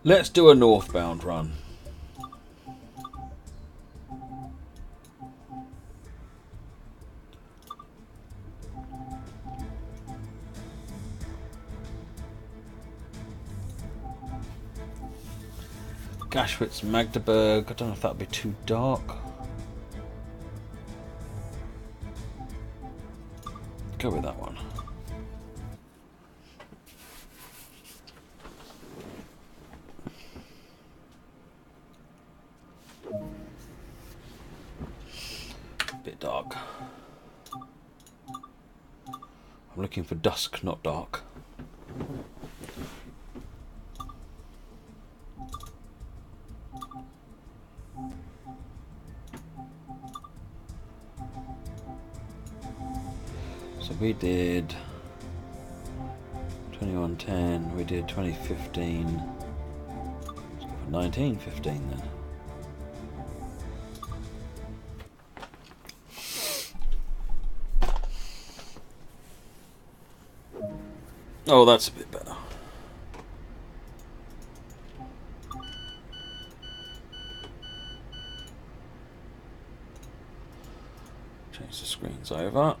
Let's do a northbound run. Gaschwitz, Magdeburg. I don't know if that'd be too dark. Go with that one. Bit dark. I'm looking for dusk, not dark. So we did 2110, we did 2015, let's go for 1915 then. Oh, that's a bit better. Change the screens over.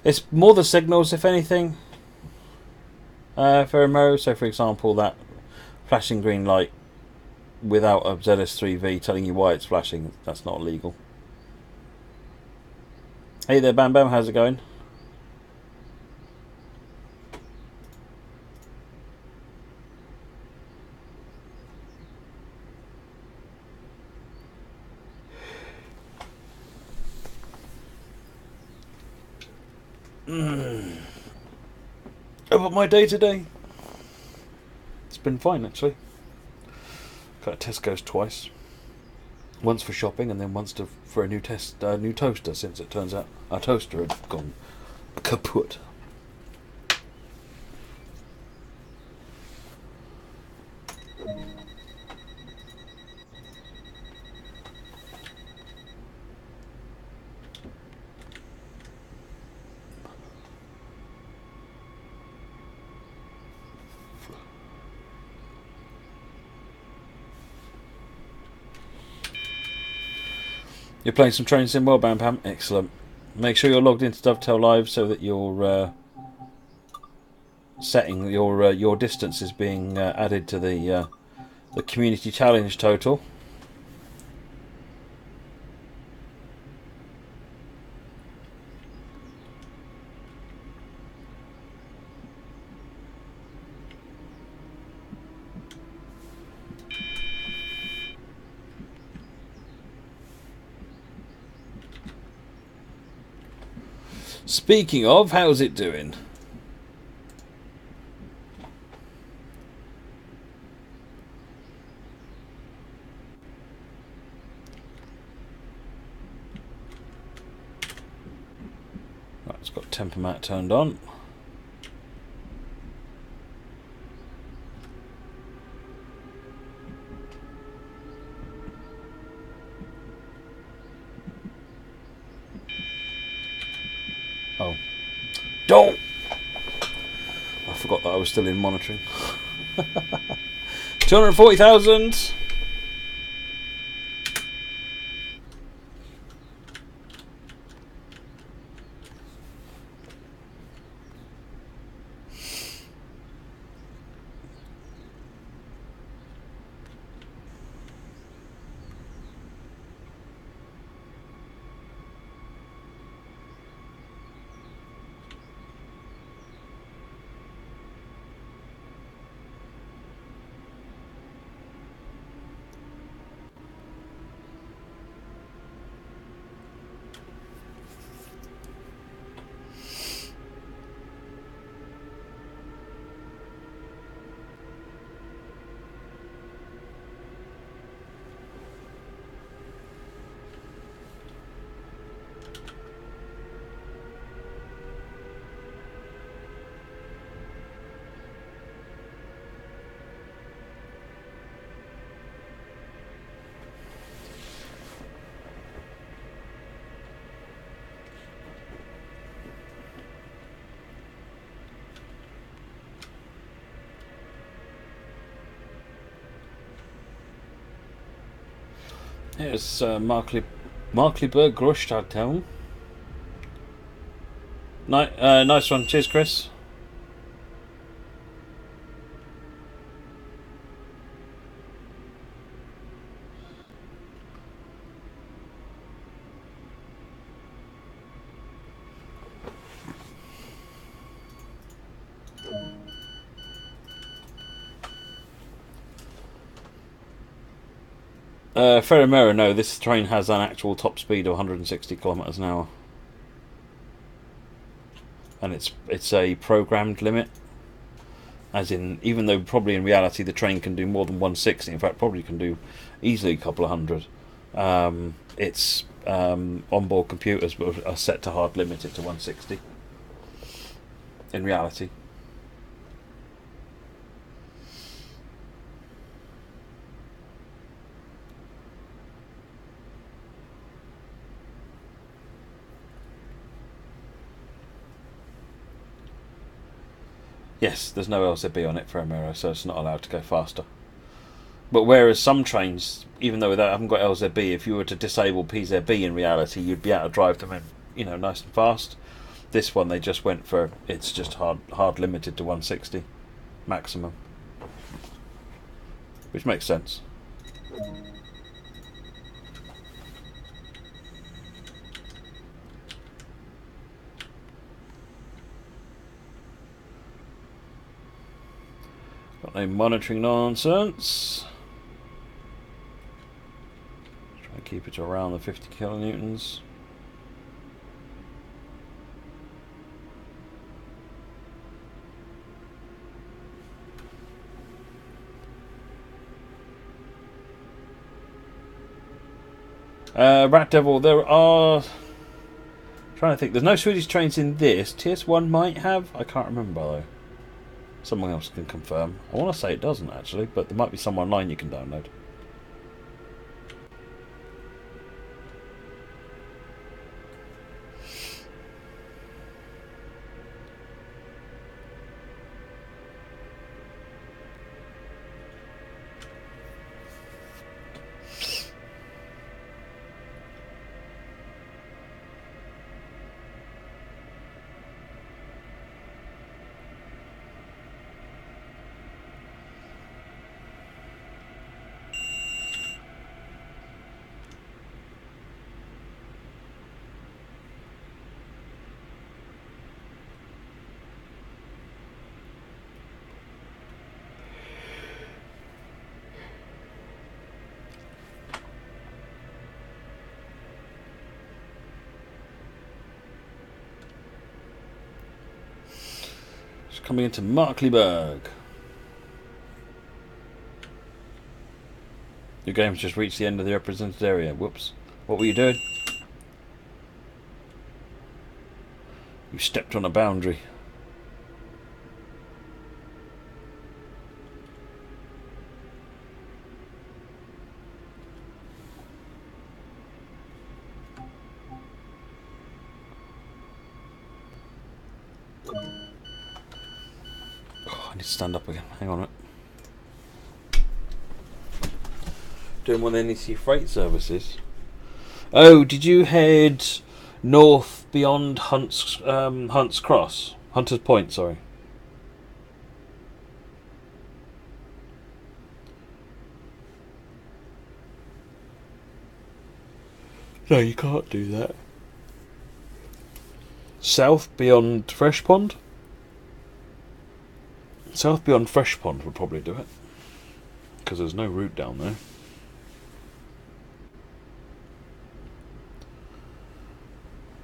It's more the signals, if anything, for a Mo. So, for example, that flashing green light without a ZS3V telling you why it's flashing, that's not illegal. Hey there, Bam Bam, how's it going? About my day today, it's been fine actually. Got to Tesco's twice, once for shopping and then once for a new toaster, since it turns out our toaster had gone kaput. You're playing some Train Sim well, Bam Bam. Excellent. Make sure you're logged into Dovetail Live so that your setting your distance is being added to the community challenge total. Speaking of, how's it doing? Right, it's got temper mat turned on. Oh. Don't! I forgot that I was still in monitoring. 240,000! Here's Markkleeberg Großstadttown. Nice one. Cheers, Chris. Ferramera, no, this train has an actual top speed of 160 kilometers an hour. And it's a programmed limit. As in, even though probably in reality the train can do more than 160, in fact probably can do easily a couple of hundred. Its onboard computers are set to hard limit it to 160. In reality. Yes, there's no LZB on it for Emiro, so it's not allowed to go faster. But whereas some trains, even though they haven't got LZB, if you were to disable PZB in reality, you'd be able to drive them in, nice and fast. This one they just went for, it's just hard limited to 160 maximum, which makes sense. Got no monitoring nonsense. Try and keep it to around the 50 kilonewtons. Rat Devil, there are... I'm trying to think. There's no Swedish trains in this. TS1 might have. I can't remember though. Someone else can confirm. I want to say it doesn't actually, but there might be some online you can download. Coming into Markkleeberg. Your game's just reached the end of the represented area. Whoops. What were you doing? You stepped on a boundary. I need to stand up again. Hang on a minute. Doing one of the NEC freight services. Oh, did you head north beyond Hunt's Cross? Hunter's Point, sorry. No, you can't do that. South beyond Fresh Pond? South beyond Fresh Pond would probably do it. Because there's no route down there.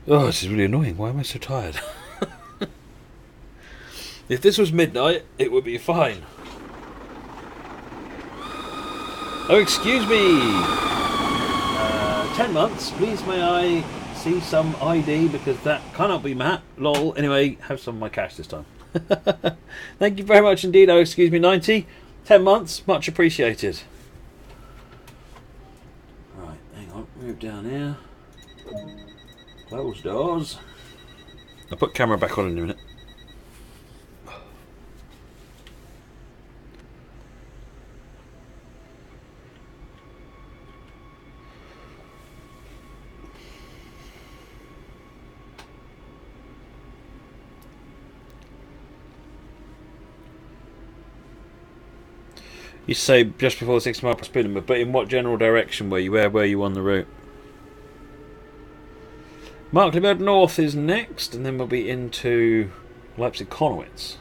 Oh, this is really annoying. Why am I so tired? If this was midnight, it would be fine. Oh, excuse me! 10 months. Please may I see some ID, because that cannot be Matt. Lol. Anyway, have some of my cash this time. Thank you very much indeed. Oh, excuse me, 90. 10 months. Much appreciated. Right, hang on. Move down here. Close doors. I'll put camera back on in a minute. You say just before the 60 mile per speed limit, but in what general direction were you? Where were you on the route? Markkleeberg North is next, and then we'll be into Leipzig-Konowitz.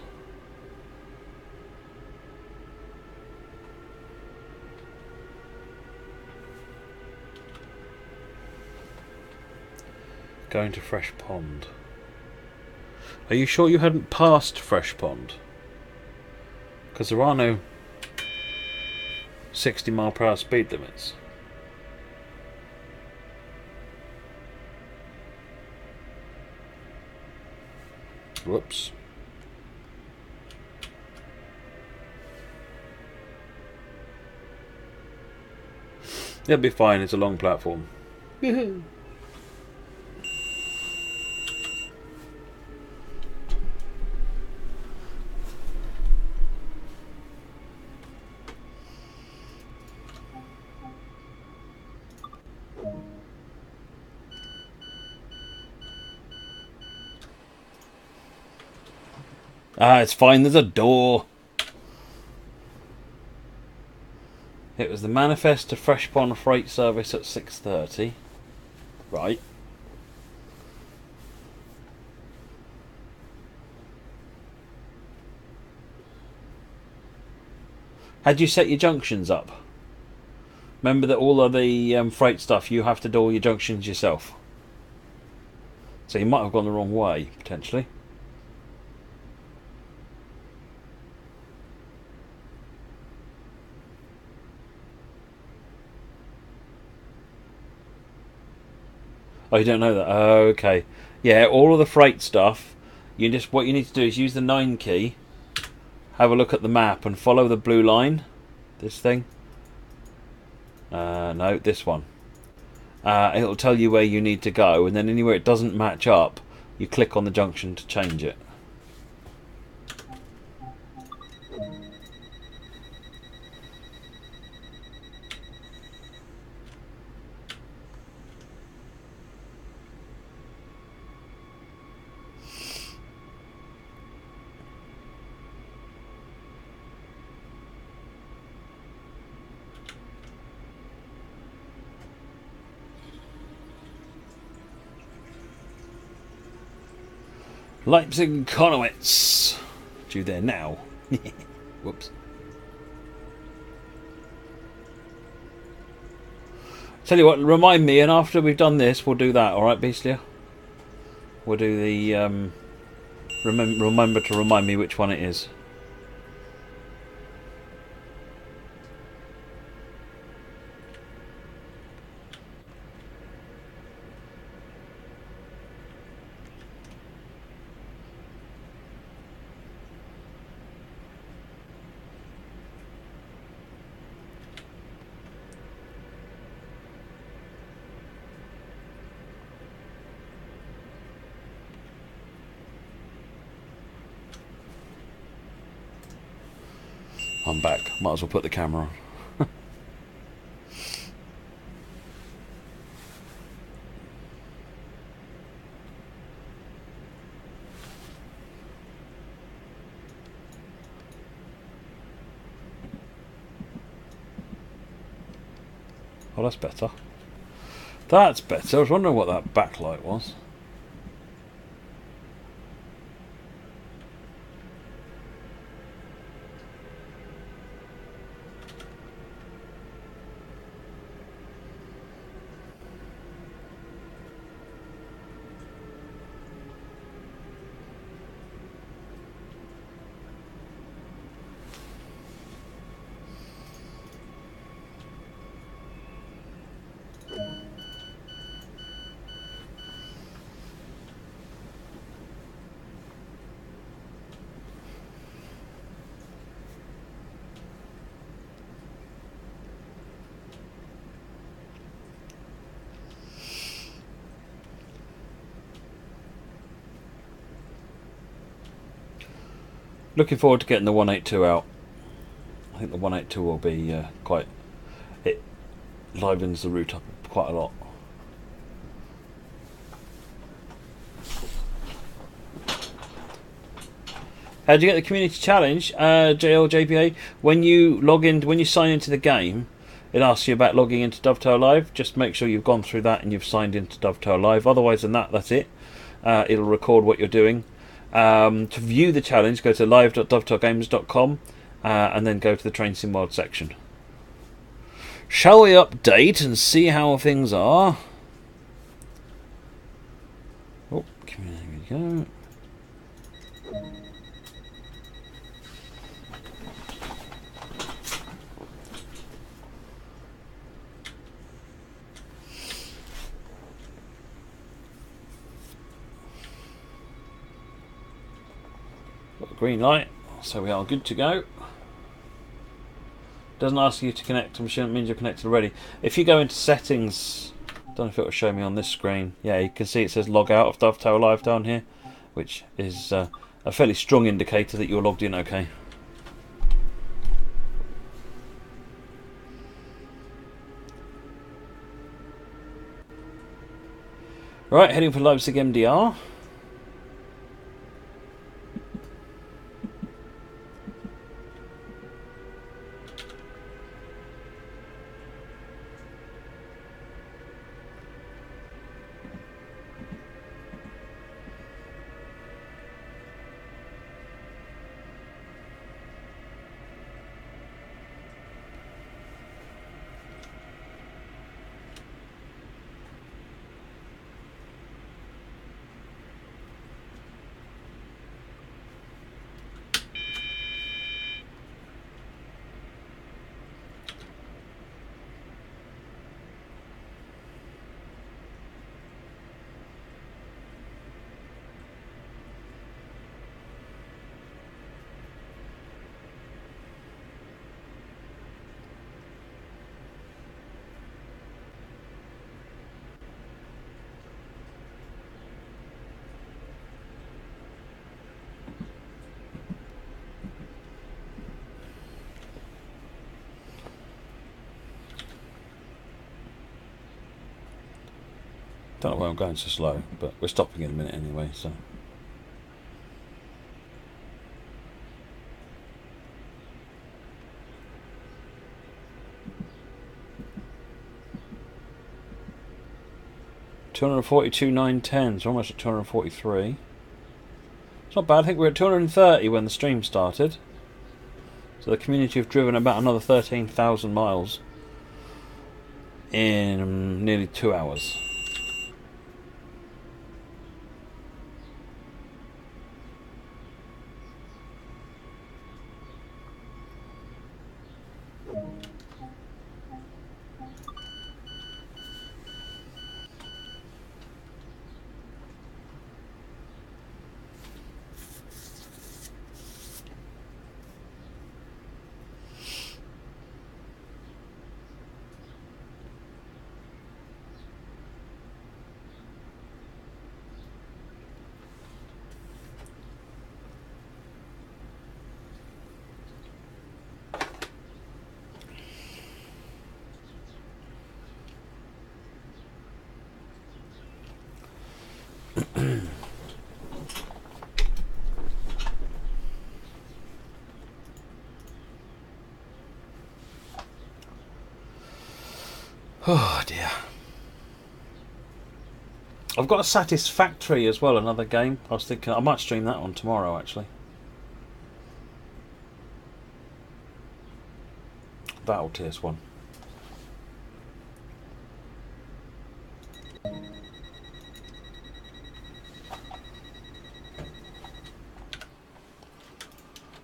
Going to Fresh Pond. Are you sure you hadn't passed Fresh Pond? Because there are no 60 mile per hour speed limits. Whoops. It'll be fine, it's a long platform. Ah, it's fine, there's a door. It was the manifest to Fresh Pond freight service at 6:30. Right. Had you set your junctions up? Remember that all of the freight stuff, you have to do all your junctions yourself. So you might have gone the wrong way, potentially. Oh, you don't know that? Oh, okay. Yeah, all of the freight stuff, what you need to do is use the 9 key, have a look at the map and follow the blue line. This thing. No, this one. It'll tell you where you need to go, and then anywhere it doesn't match up, you click on the junction to change it. Leipzig-Konowitz. Due there now. Whoops. Tell you what, remind me, and after we've done this, we'll do that. All right, Beastlier? We'll do the... remember to remind me which one it is. I'm back. Might as well put the camera on. Oh, that's better. That's better. I was wondering what that backlight was. Looking forward to getting the 182 out. I think the 182 will be quite... It livens the route up quite a lot. How do you get the community challenge, JLJPA? When you log in, when you sign into the game, it asks you about logging into Dovetail Live. Just make sure you've gone through that and you've signed into Dovetail Live. Otherwise than that, that's it. It'll record what you're doing. To view the challenge, go to live.dovetailgames.com and then go to the Train Sim World section. Shall we update and see how things are? Oh, there we go. Got the green light, so we are good to go. Doesn't ask you to connect to machine, it means you're connected already. If you go into settings, don't know if it will show me on this screen. Yeah, you can see it says log out of Dovetail Live down here, which is a fairly strong indicator that you're logged in okay. Right, heading for Leipzig MDR. Don't know why I'm going so slow, but we're stopping in a minute anyway, so. $242,910, so almost at 243. It's not bad, I think we were at 230 when the stream started. So the community have driven about another 13,000 miles in nearly 2 hours. Oh dear. I've got a Satisfactory as well, another game. I was thinking I might stream that one tomorrow actually. Battle TS1.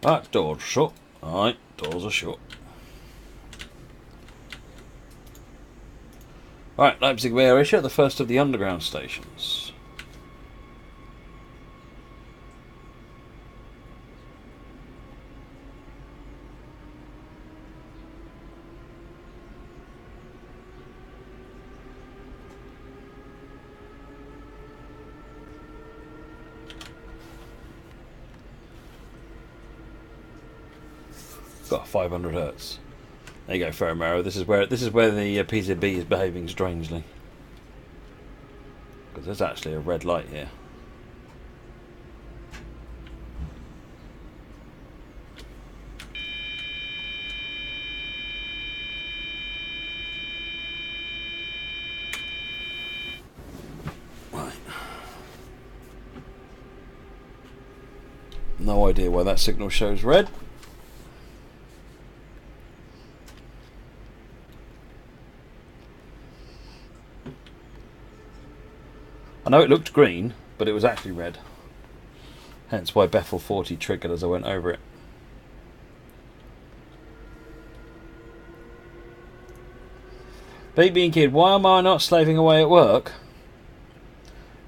Right, doors shut. Alright, doors are shut. Right, Leipzig Bayerischer, the first of the underground stations. Got 500 hertz. There you go, Ferromaro. This is where the PZB is behaving strangely. Because there's actually a red light here. no idea why that signal shows red. I know it looked green, but it was actually red. Hence why Bethel 40 triggered as I went over it. Baked Bean Kid, why am I not slaving away at work?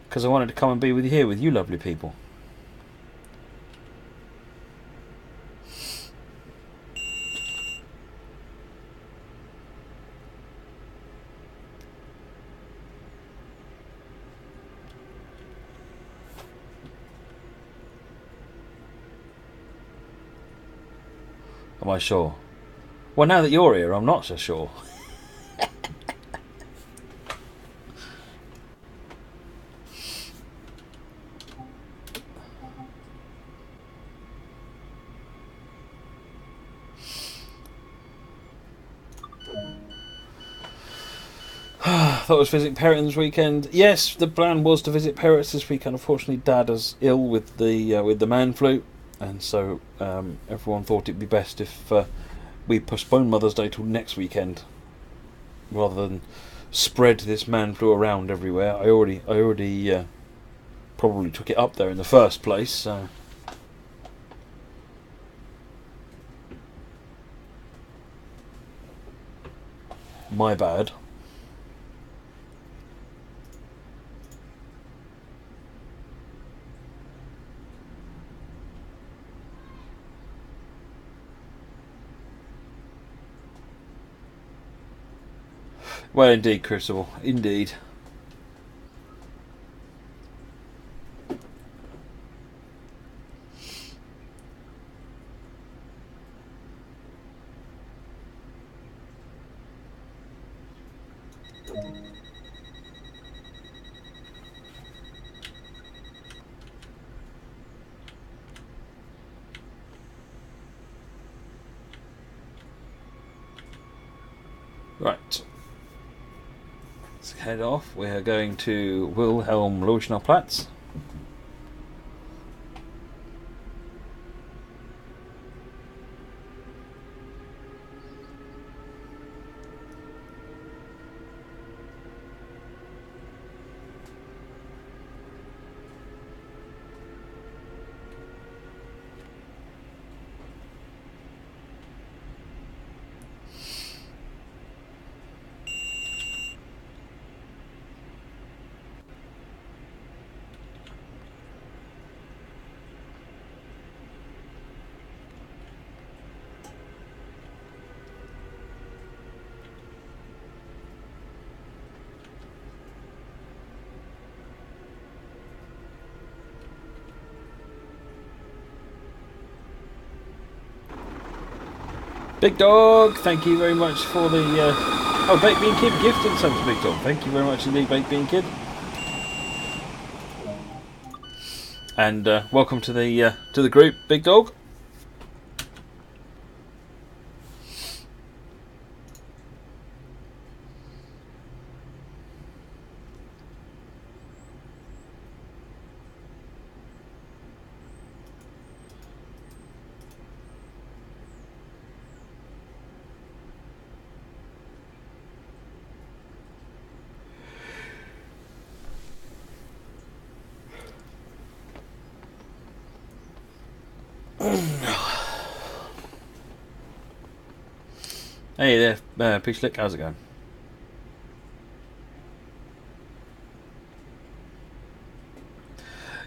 Because I wanted to come and be with you here with you lovely people. Am I sure? Well, now that you're here, I'm not so sure. Thought I was visiting parents this weekend. Yes, the plan was to visit parents this weekend. Unfortunately, Dad is ill with the man flu, and so everyone thought it'd be best if we postponed Mother's Day till next weekend, rather than spread this man flu around everywhere. I already probably took it up there in the first place. So. My bad. Well, indeed, Crucible. Indeed. Right. Let's head off. We are going to Wilhelm-Leuschner-Platz. Big Dog, thank you very much for the oh, Baked Bean Kid gifted some to Big Dog. Thank you very much indeed, Baked Bean Kid. And welcome to the group, Big Dog. Hey there, Peachlick, how's it going?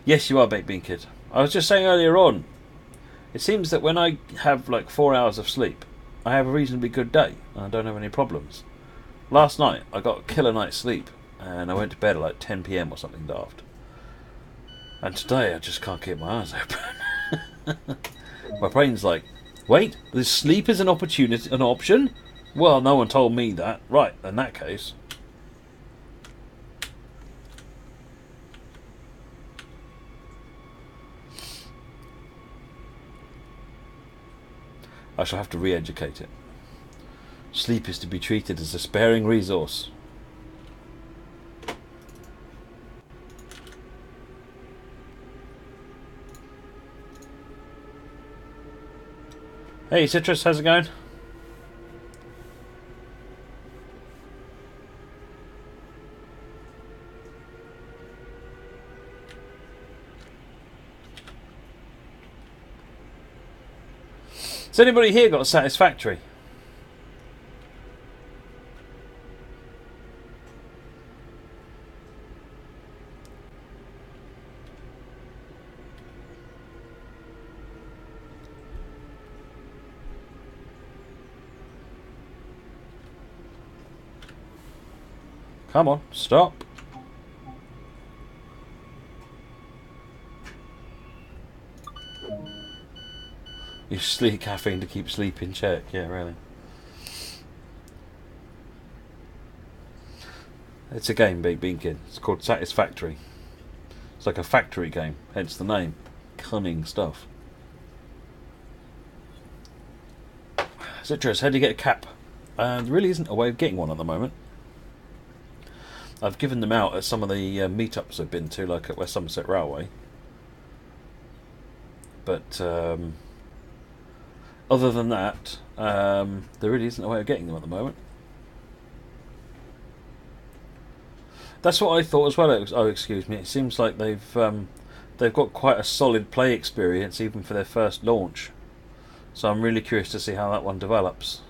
Yes, you are, Baked Bean Kid. I was just saying earlier on, it seems that when I have like 4 hours of sleep, I have a reasonably good day, and I don't have any problems. Last night, I got a killer night's sleep, and I went to bed at like 10 PM or something daft. And today, I just can't keep my eyes open. My brain's like, wait, this sleep is an option? Well, no one told me that. Right, in that case. I shall have to re-educate it. Sleep is to be treated as a sparing resource. Hey Citrus, how's it going? Has anybody here got a Satisfactory? Come on, stop. You sleep caffeine to keep sleep in check, yeah, really. It's a game, Bean Kid. It's called Satisfactory. It's like a factory game, hence the name. Cunning stuff. Citrus, how do you get a cap? There really isn't a way of getting one at the moment. I've given them out at some of the meetups I've been to, like at West Somerset Railway. But other than that, there really isn't a way of getting them at the moment. That's what I thought as well. Oh, excuse me. It seems like they've got quite a solid play experience even for their first launch. So I'm really curious to see how that one develops.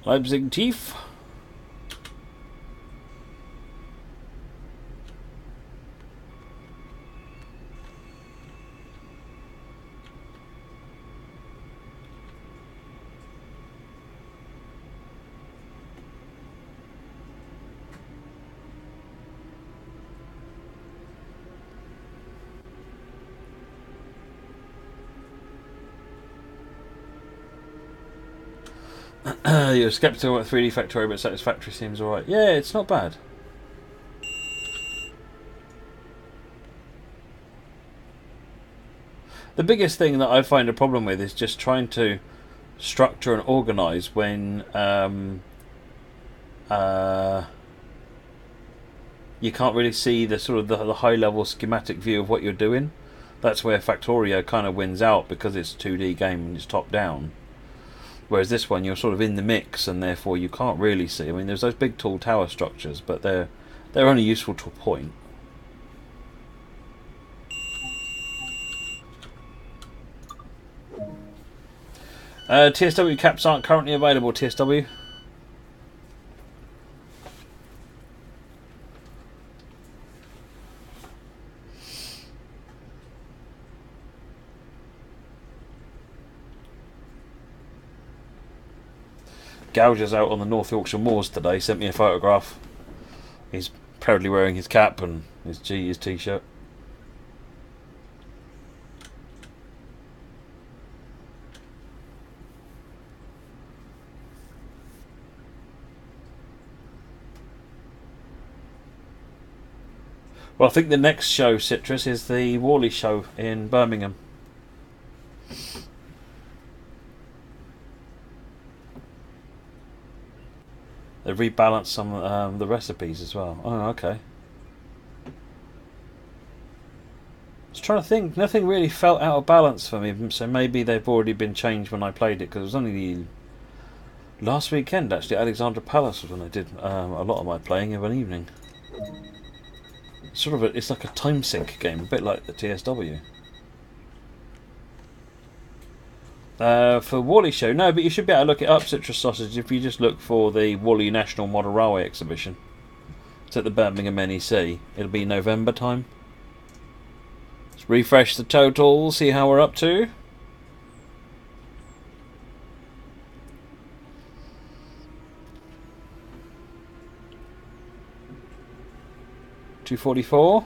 Leipzig Tief. You're skeptical about 3D Factorio, but Satisfactory seems alright. Yeah, it's not bad. The biggest thing that I find a problem with is just trying to structure and organise when you can't really see the sort of the high level schematic view of what you're doing. That's where Factorio kind of wins out because it's a 2D game and it's top down. Whereas this one, you're sort of in the mix, and therefore you can't really see. I mean, there's those big tall tower structures, but they're only useful to a point. TSW caps aren't currently available. TSW. Gouger's out on the North Yorkshire moors today. Sent me a photograph. He's proudly wearing his cap and his t-shirt. Well, I think the next show, Citrus, is the Wally show in Birmingham. They rebalanced some of the recipes as well. Oh, okay. I was trying to think. Nothing really felt out of balance for me, so maybe they've already been changed when I played it, because it was only the last weekend, actually. Alexandra Palace was when I did a lot of my playing of an evening. It's like a time sink game, a bit like the TSW. For Wally show, no, but you should be able to look it up, Citrus Sausage, if you just look for the Wally National Model Railway exhibition. It's at the Birmingham NEC. It'll be November time. Let's refresh the total, see how we're up to. $244.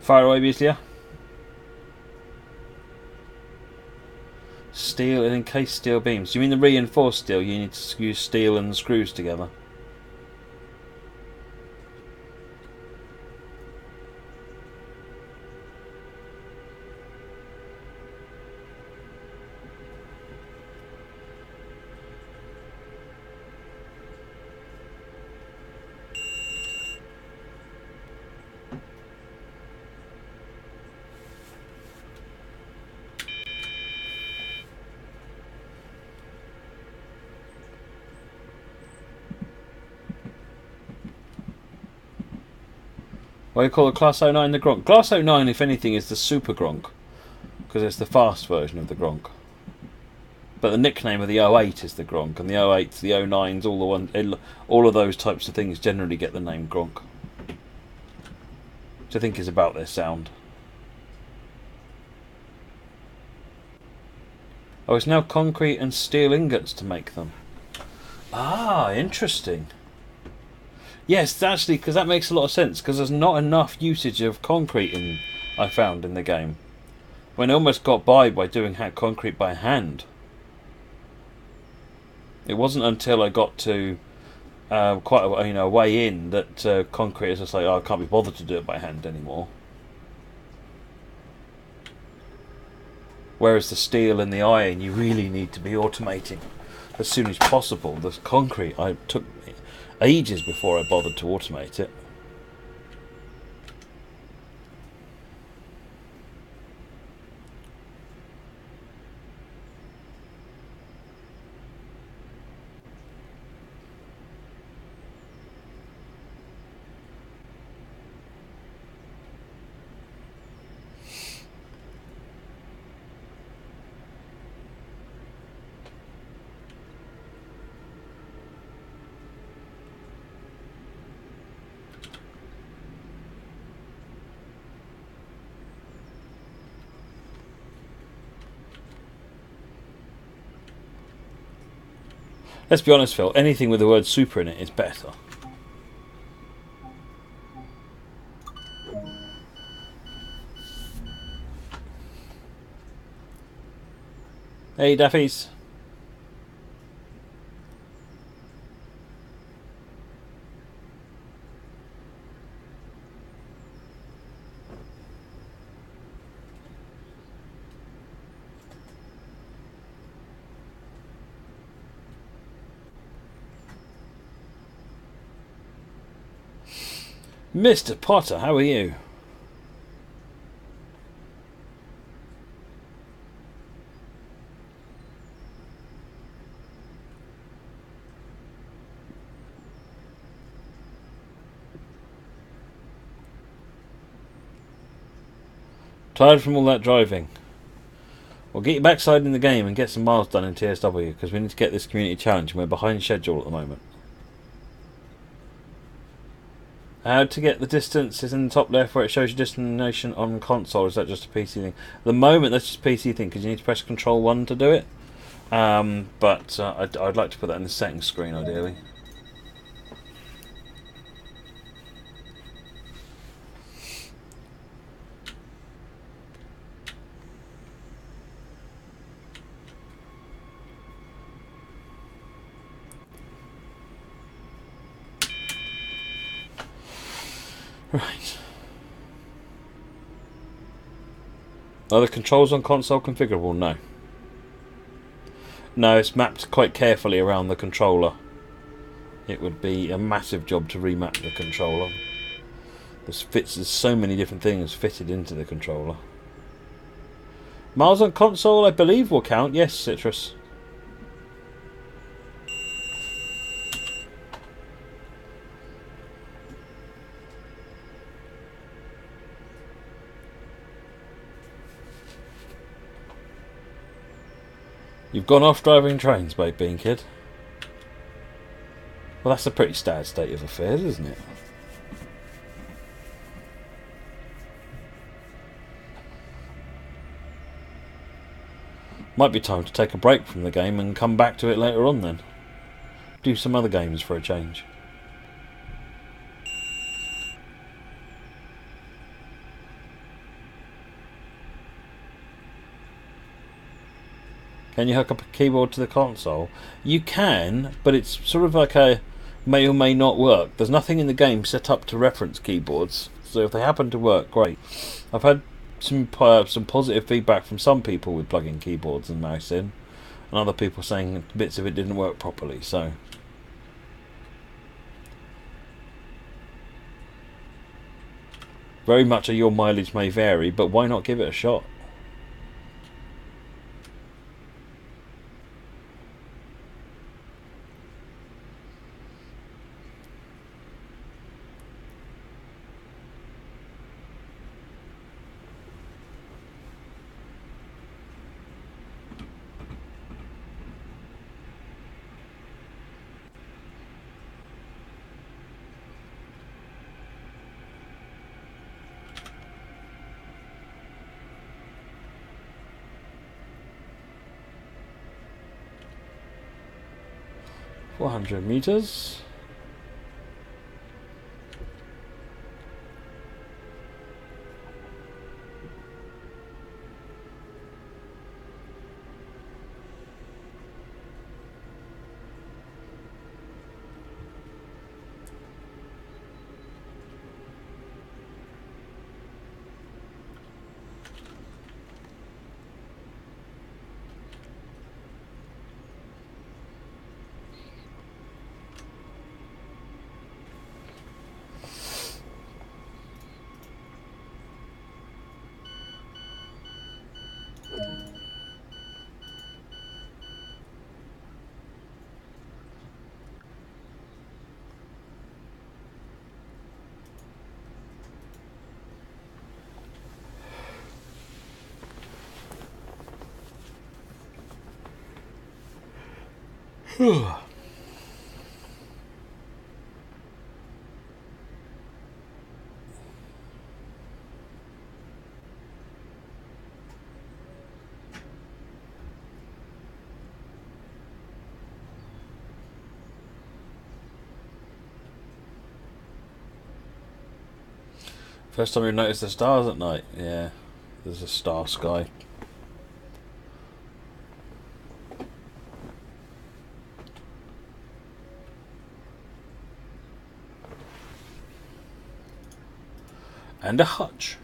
Fire away, Beasley. Steel and encased steel beams. Do you mean the reinforced steel? You need to use steel and screws together. What do you call the Class 09 the Gronk? Class 09, if anything, is the Super Gronk, because it's the fast version of the Gronk. But the nickname of the 08 is the Gronk, and the 08s, the 09s, all of those types of things generally get the name Gronk, which I think is about their sound. Oh, it's now concrete and steel ingots to make them. Ah, interesting. Yes, actually, because that makes a lot of sense, because there's not enough usage of concrete I found in the game. When I almost got by doing concrete by hand. It wasn't until I got to quite a way in that concrete is just like, oh, I can't be bothered to do it by hand anymore. Whereas the steel and the iron, you really need to be automating as soon as possible. The concrete, I took ages before I bothered to automate it. Let's be honest, Phil, anything with the word super in it is better. Hey, Daffies. Mr. Potter, how are you? Tired from all that driving? Well, get your backside in the game and get some miles done in TSW, because we need to get this community challenge and we're behind schedule at the moment. How to get the distance is in the top left where it shows your destination on console. Is that just a PC thing? At the moment, that's just a PC thing because you need to press Control 1 to do it. But I'd like to put that in the settings screen, ideally. Right. Are the controls on console configurable? No. No, it's mapped quite carefully around the controller. It would be a massive job to remap the controller. There's so many different things fitted into the controller. Miles on console, I believe, will count. Yes, Citrus. You've gone off driving trains, Babe Bean Kid. Well, that's a pretty sad state of affairs, isn't it? Might be time to take a break from the game and come back to it later on then. Do some other games for a change. Can you hook up a keyboard to the console? You can, but it's sort of like a may or may not work. There's nothing in the game set up to reference keyboards, so if they happen to work, great. I've had some positive feedback from some people with plugging keyboards and mouse in, and other people saying bits of it didn't work properly. So very much your mileage may vary, but why not give it a shot? $400. First time you notice the stars at night. Yeah, there's a star sky. And a hutch.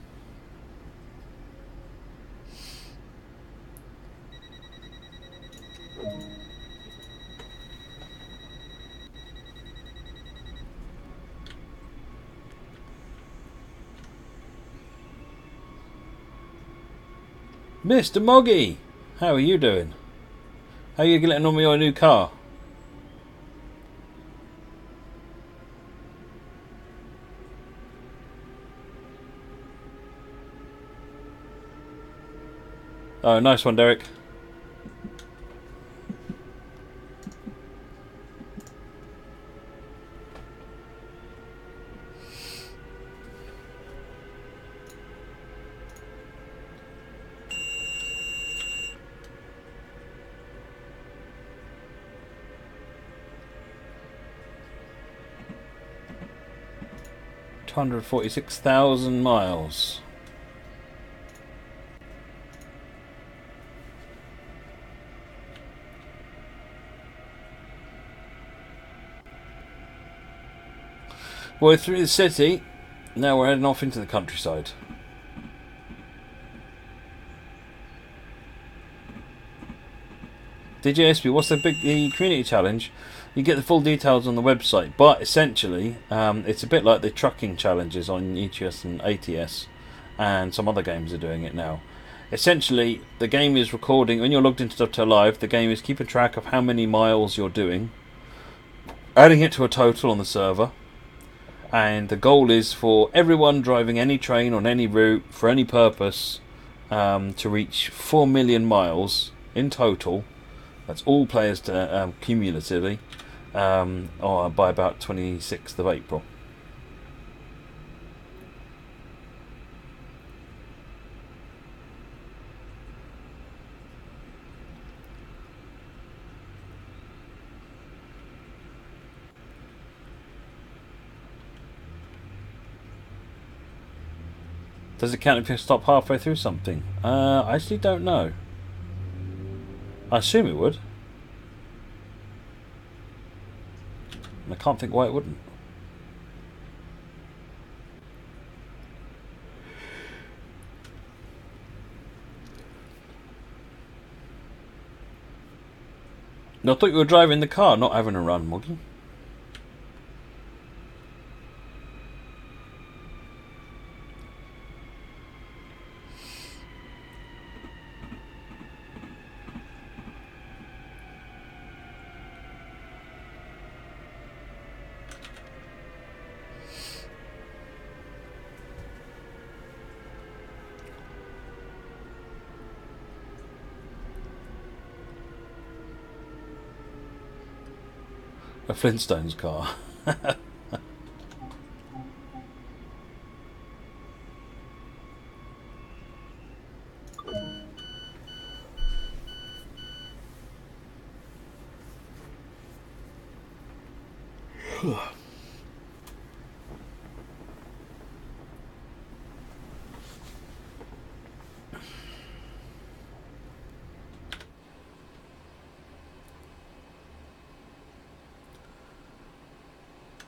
Mr. Moggy, how are you doing? How are you getting on with your new car? Oh, nice one, Derek. $246,000 miles. We're through the city. Now we're heading off into the countryside. DJSP, what's the community challenge? You get the full details on the website, but essentially it's a bit like the trucking challenges on ETS and ATS, and some other games are doing it now. Essentially, the game is recording, when you're logged into Dovetail Live, the game is keeping track of how many miles you're doing, adding it to a total on the server, and the goal is for everyone driving any train on any route for any purpose to reach 4 million miles in total. That's all players cumulatively or by about 26th of April. Does it count if you stop halfway through something? I actually don't know. I assume it would. I can't think why it wouldn't. No, I thought you were driving the car, not having a run, Moggy. A Flintstones car.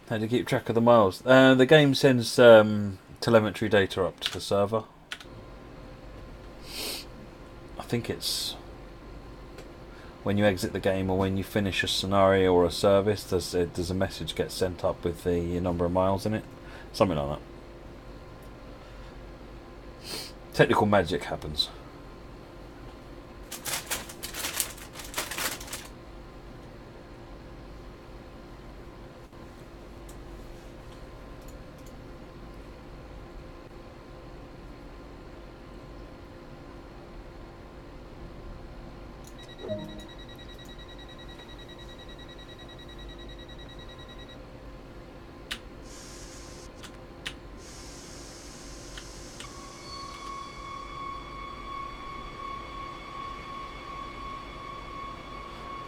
How do you keep track of the miles? The game sends telemetry data up to the server. I think it's when you exit the game or when you finish a scenario or a service, there's a message gets sent up with the number of miles in it. Something like that. Technical magic happens.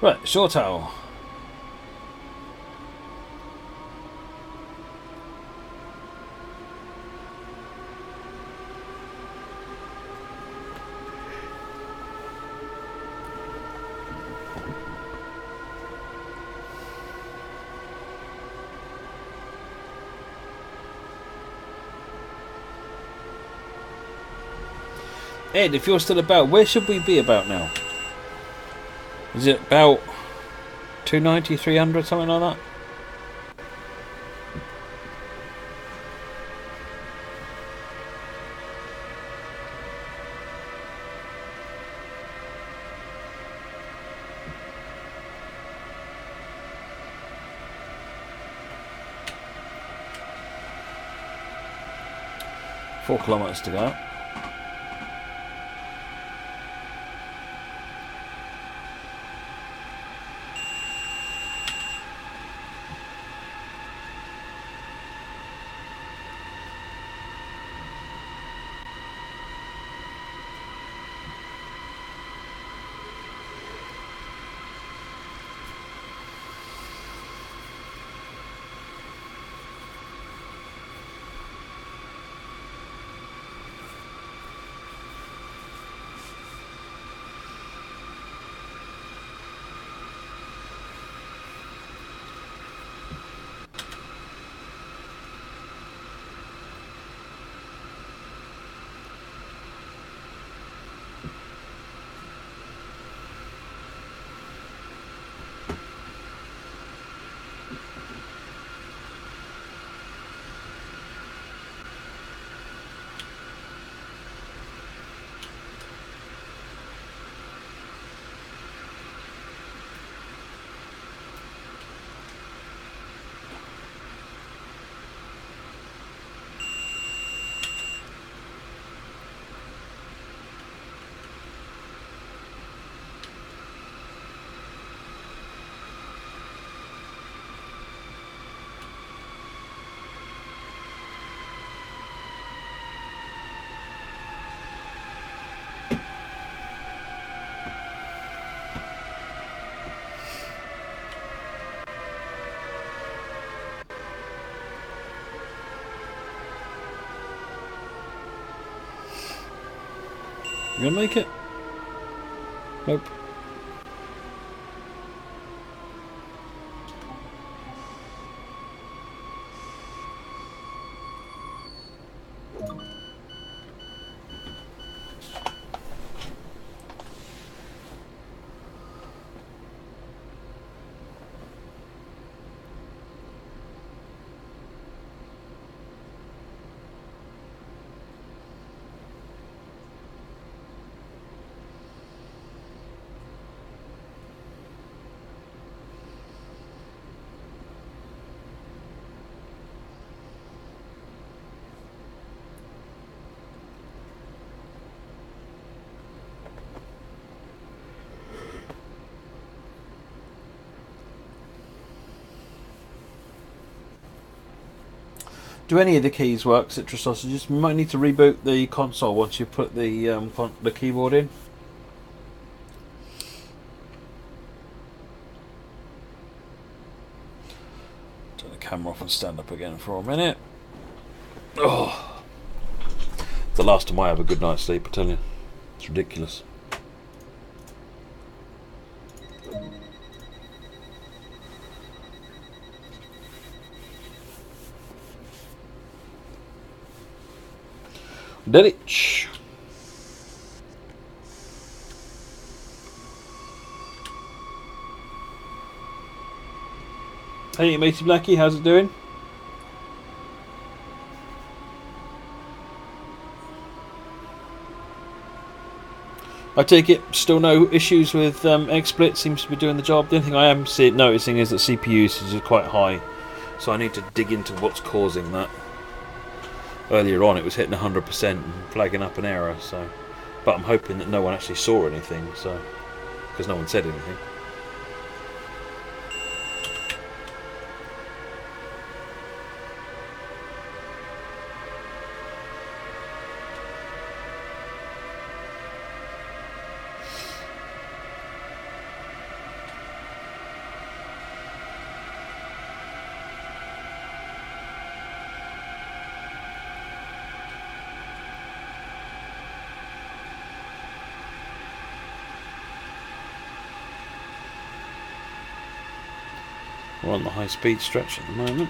Right, short towel. Ed, if you're still about, where should we be about now? Is it about 290, 300, something like that? Four kilometres to go. You gonna make it? Nope. Do any of the keys work, Citrus Sausages? We might need to reboot the console once you put the keyboard in. Turn the camera off and stand up again for a minute. Oh, the last time I have a good night's sleep, I tell you. It's ridiculous. Did it? Hey matey Blackie, how's it doing? I take it still no issues with XSplit, seems to be doing the job. The only thing I am noticing is that CPU usage is quite high, so I need to dig into what's causing that. Earlier on it was hitting 100% and flagging up an error, so, but I'm hoping that no one actually saw anything, so, because no one said anything. We're on the high speed stretch at the moment.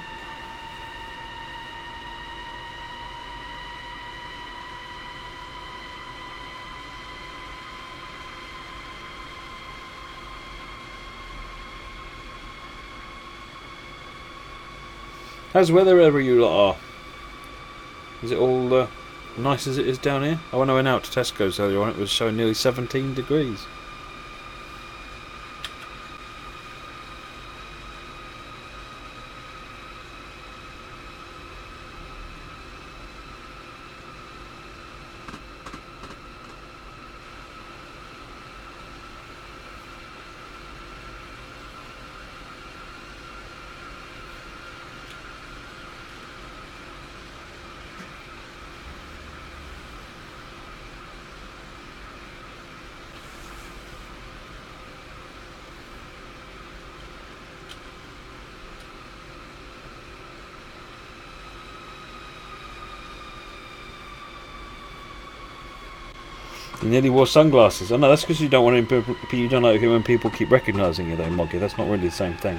How's the weather wherever you lot are? Is it all nice as it is down here? Oh, when I went out to Tesco's earlier on, it was showing nearly 17 degrees. You nearly wore sunglasses. Oh no, that's because you don't want to. You don't like it when people keep recognising you, though, Moggy. That's not really the same thing.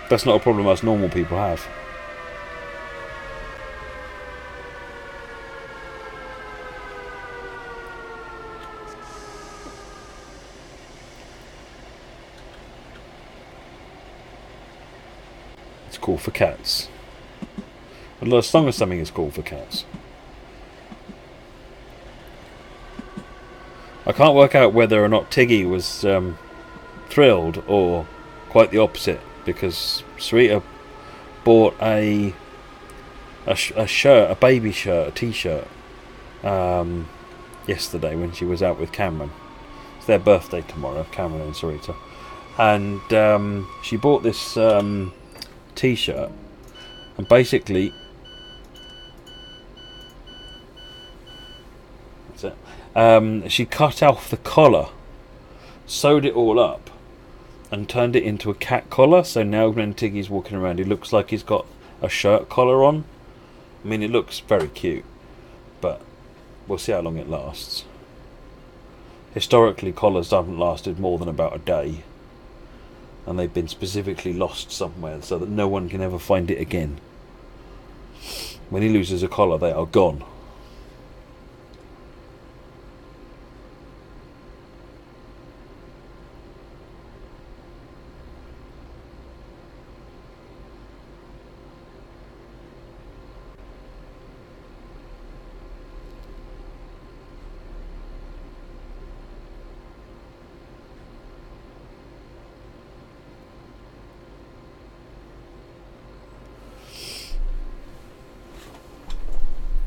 That's not a problem us normal people have. It's called for cats. Well, as long as something is called for cats. I can't work out whether or not Tiggy was thrilled or quite the opposite, because Sarita bought a shirt, a baby shirt, a t-shirt yesterday when she was out with Cameron. It's their birthday tomorrow, Cameron and Sarita, and she bought this t-shirt, and basically that's it. She cut off the collar, sewed it all up, and turned it into a cat collar. So now when Tiggy's walking around, he looks like he's got a shirt collar on. I mean, it looks very cute, but we'll see how long it lasts. Historically, collars haven't lasted more than about a day, and they've been specifically lost somewhere so that no one can ever find it again. When he loses a collar, they are gone.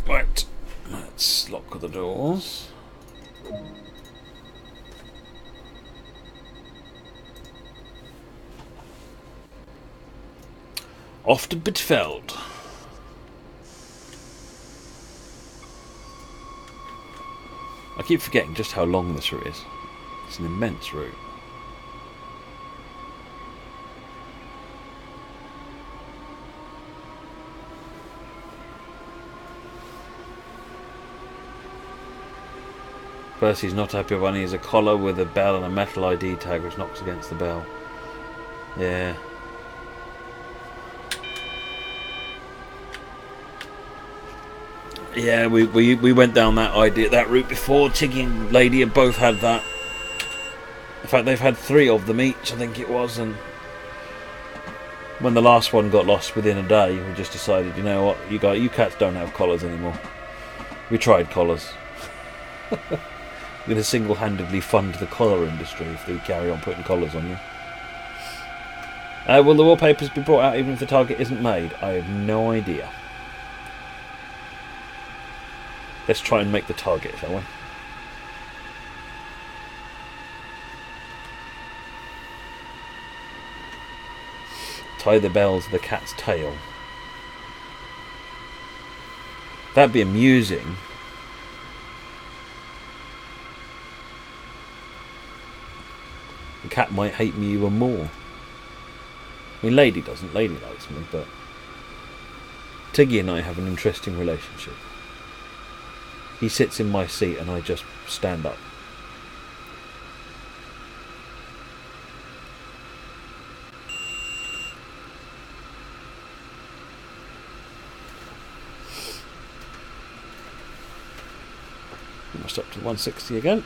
Right, let's lock the doors. Off to Bitfeld. I keep forgetting just how long this route is. It's an immense route. Percy's not happy when he has a collar with a bell and a metal ID tag which knocks against the bell. Yeah. Yeah, we went down that route before. Tiggy and Lady have both had that. In fact, they've had 3 of them each, I think it was, and when the last one got lost within a day, we just decided, you know what, you cats don't have collars anymore. We tried collars. We're going to single-handedly fund the collar industry if they carry on putting collars on you. Will the wallpapers be brought out even if the target isn't made? I have no idea. Let's try and make the target, shall we? Tie the bell to the cat's tail. That'd be amusing. The cat might hate me even more. I mean, Lady doesn't. Lady likes me, but Tiggy and I have an interesting relationship. He sits in my seat and I just stand up. Almost up to 160 again.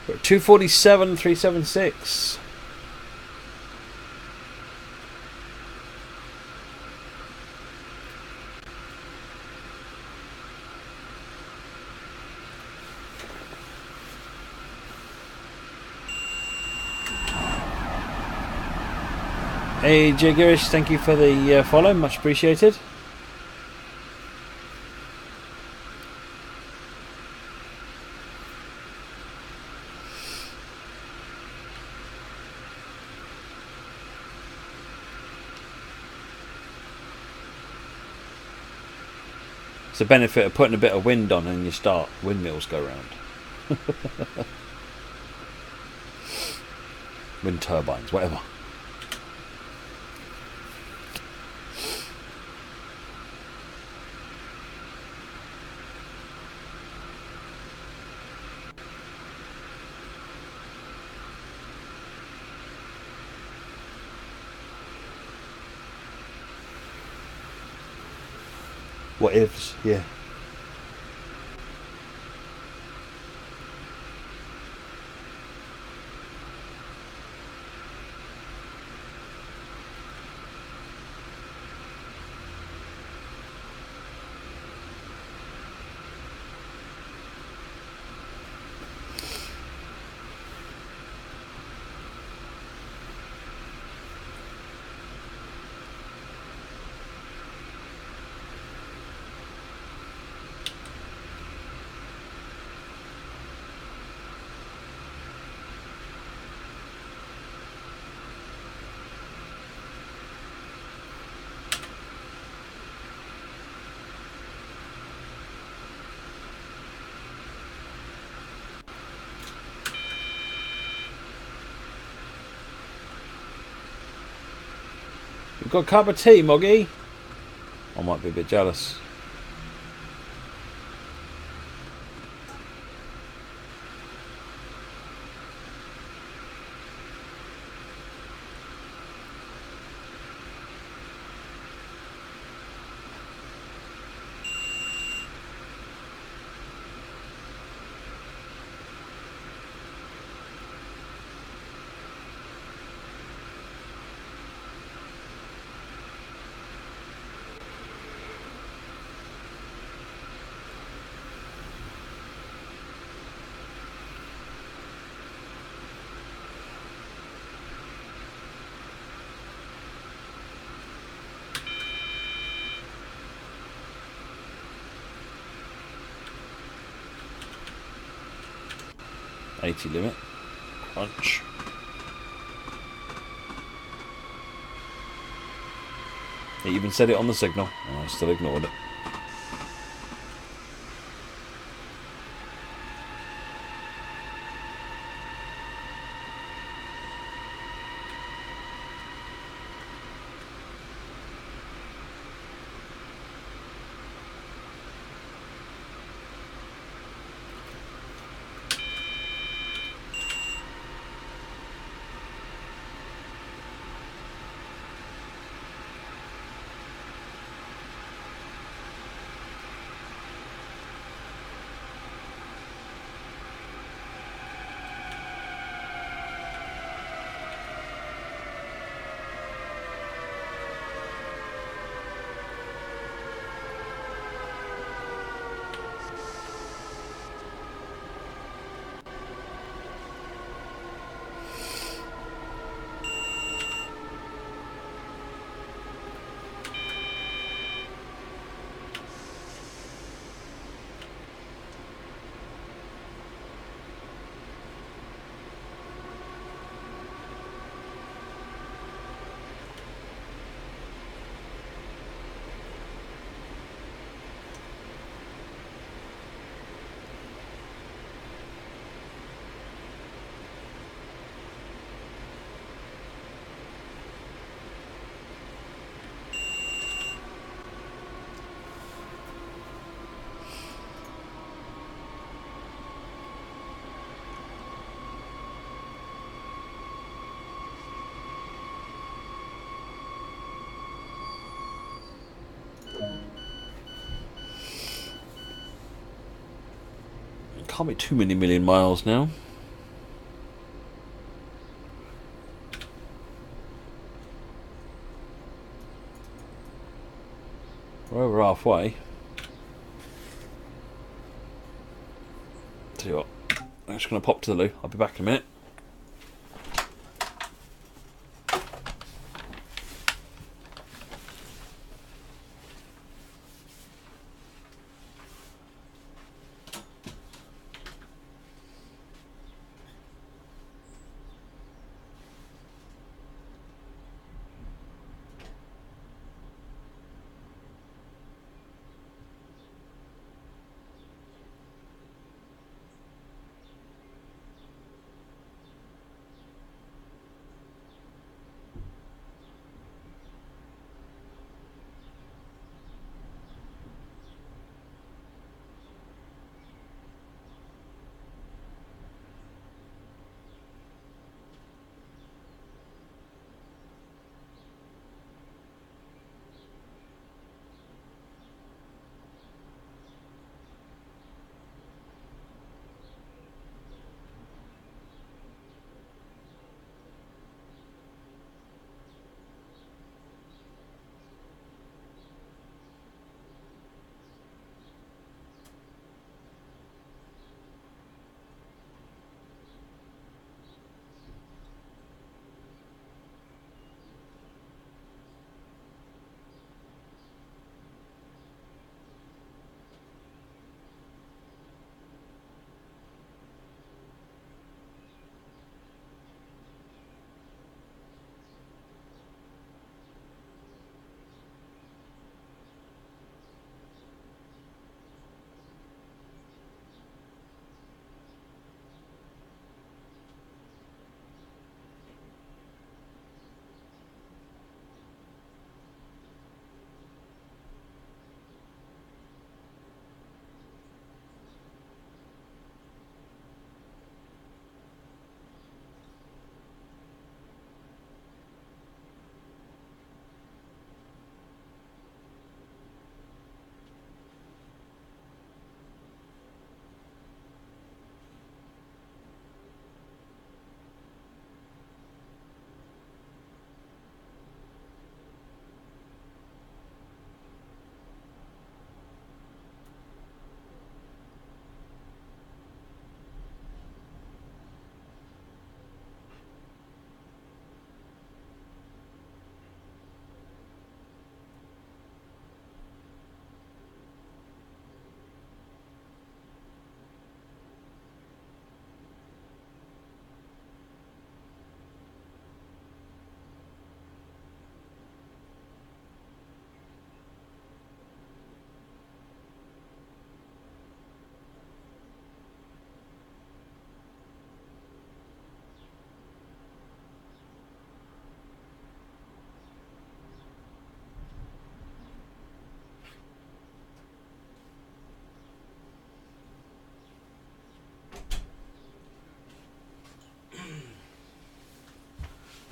We're at 247,376. Hey Jiggerish, thank you for the follow, much appreciated. It's the benefit of putting a bit of wind on and you start, windmills go round. Wind turbines, whatever. What ifs, yeah. You've got a cup of tea, Moggy? I might be a bit jealous. 80 limit. Crunch. It even said it on the signal, and I still ignored it. Can't be too many million miles now. We're over halfway. Tell you what, I'm just going to pop to the loo. I'll be back in a minute.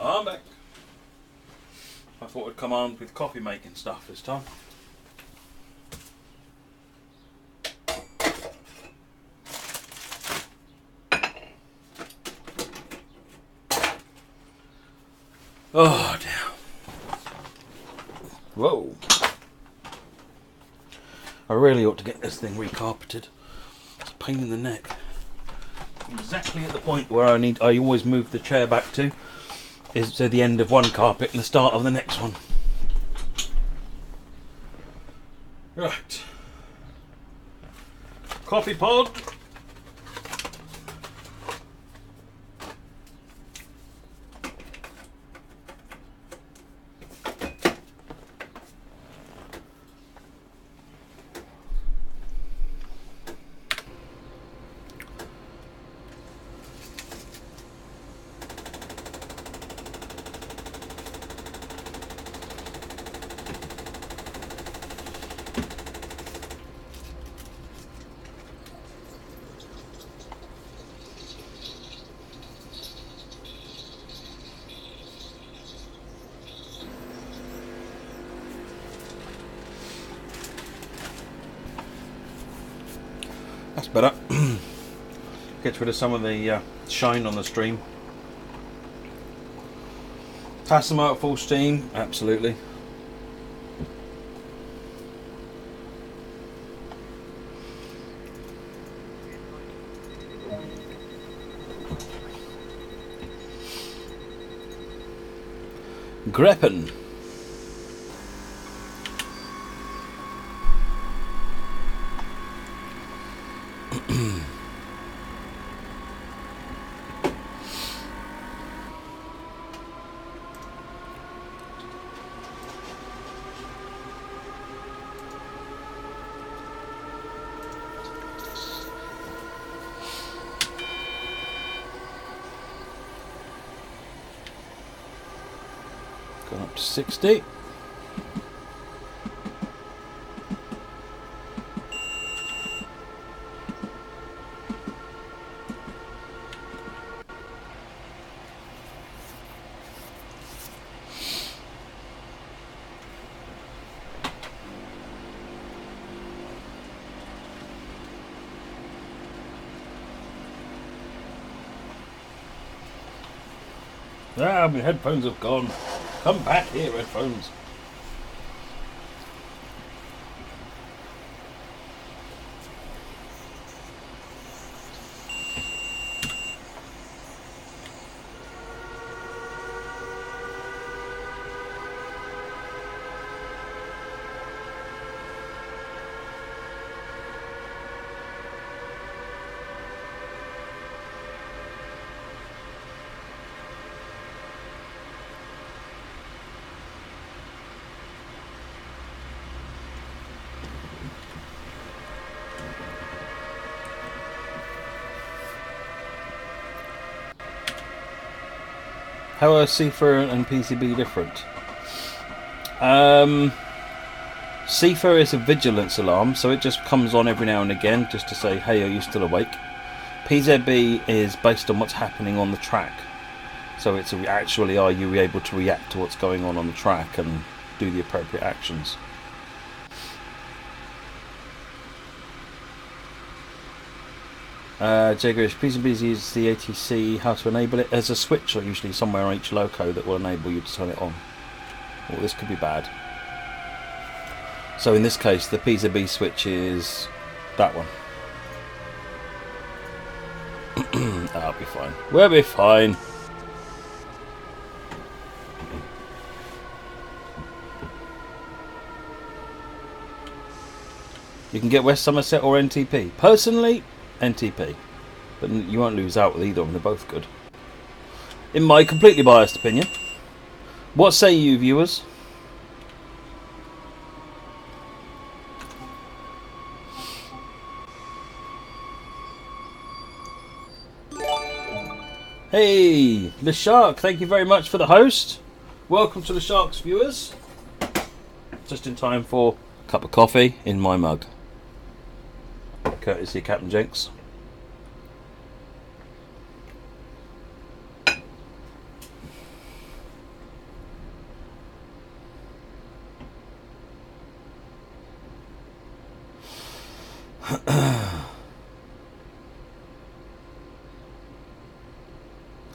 I'm back. I thought I'd come armed with coffee making stuff this time. Oh dear. Whoa. I really ought to get this thing recarpeted. It's a pain in the neck. Exactly at the point where I always move the chair back to is to the end of one carpet and the start of the next one. Right. Coffee pod. That's better. Gets rid of some of the shine on the stream. Pass them out at full steam, absolutely. Greppen. Gone up to 60. Ah, my headphones have gone. Come back here, headphones. How are CIFA and PCB different? CIFA is a vigilance alarm, so it just comes on every now and again just to say, hey, are you still awake? PZB is based on what's happening on the track. So it's actually, are you able to react to what's going on the track and do the appropriate actions? Jagorish, PCBs use the ATC, how to enable it. There's a switch usually somewhere on each loco that will enable you to turn it on. Well, this could be bad. So in this case, the PCB switch is that one. That'll be fine. We'll be fine. You can get West Somerset or NTP. Personally, NTP. But you won't lose out with either of them. They're both good. In my completely biased opinion. What say you, viewers? Hey, the Shark, thank you very much for the host. Welcome to the Sharks, viewers. Just in time for a cup of coffee in my mug. Courtesy of Captain Jenks.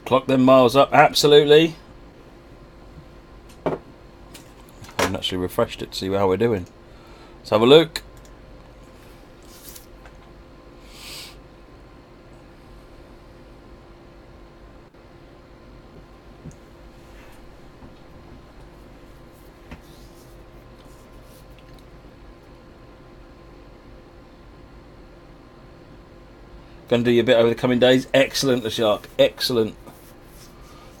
Clock them miles up, absolutely. I haven't actually refreshed it to see how we're doing. Let's have a look. Going to do you a bit over the coming days. Excellent, the Shark. Excellent.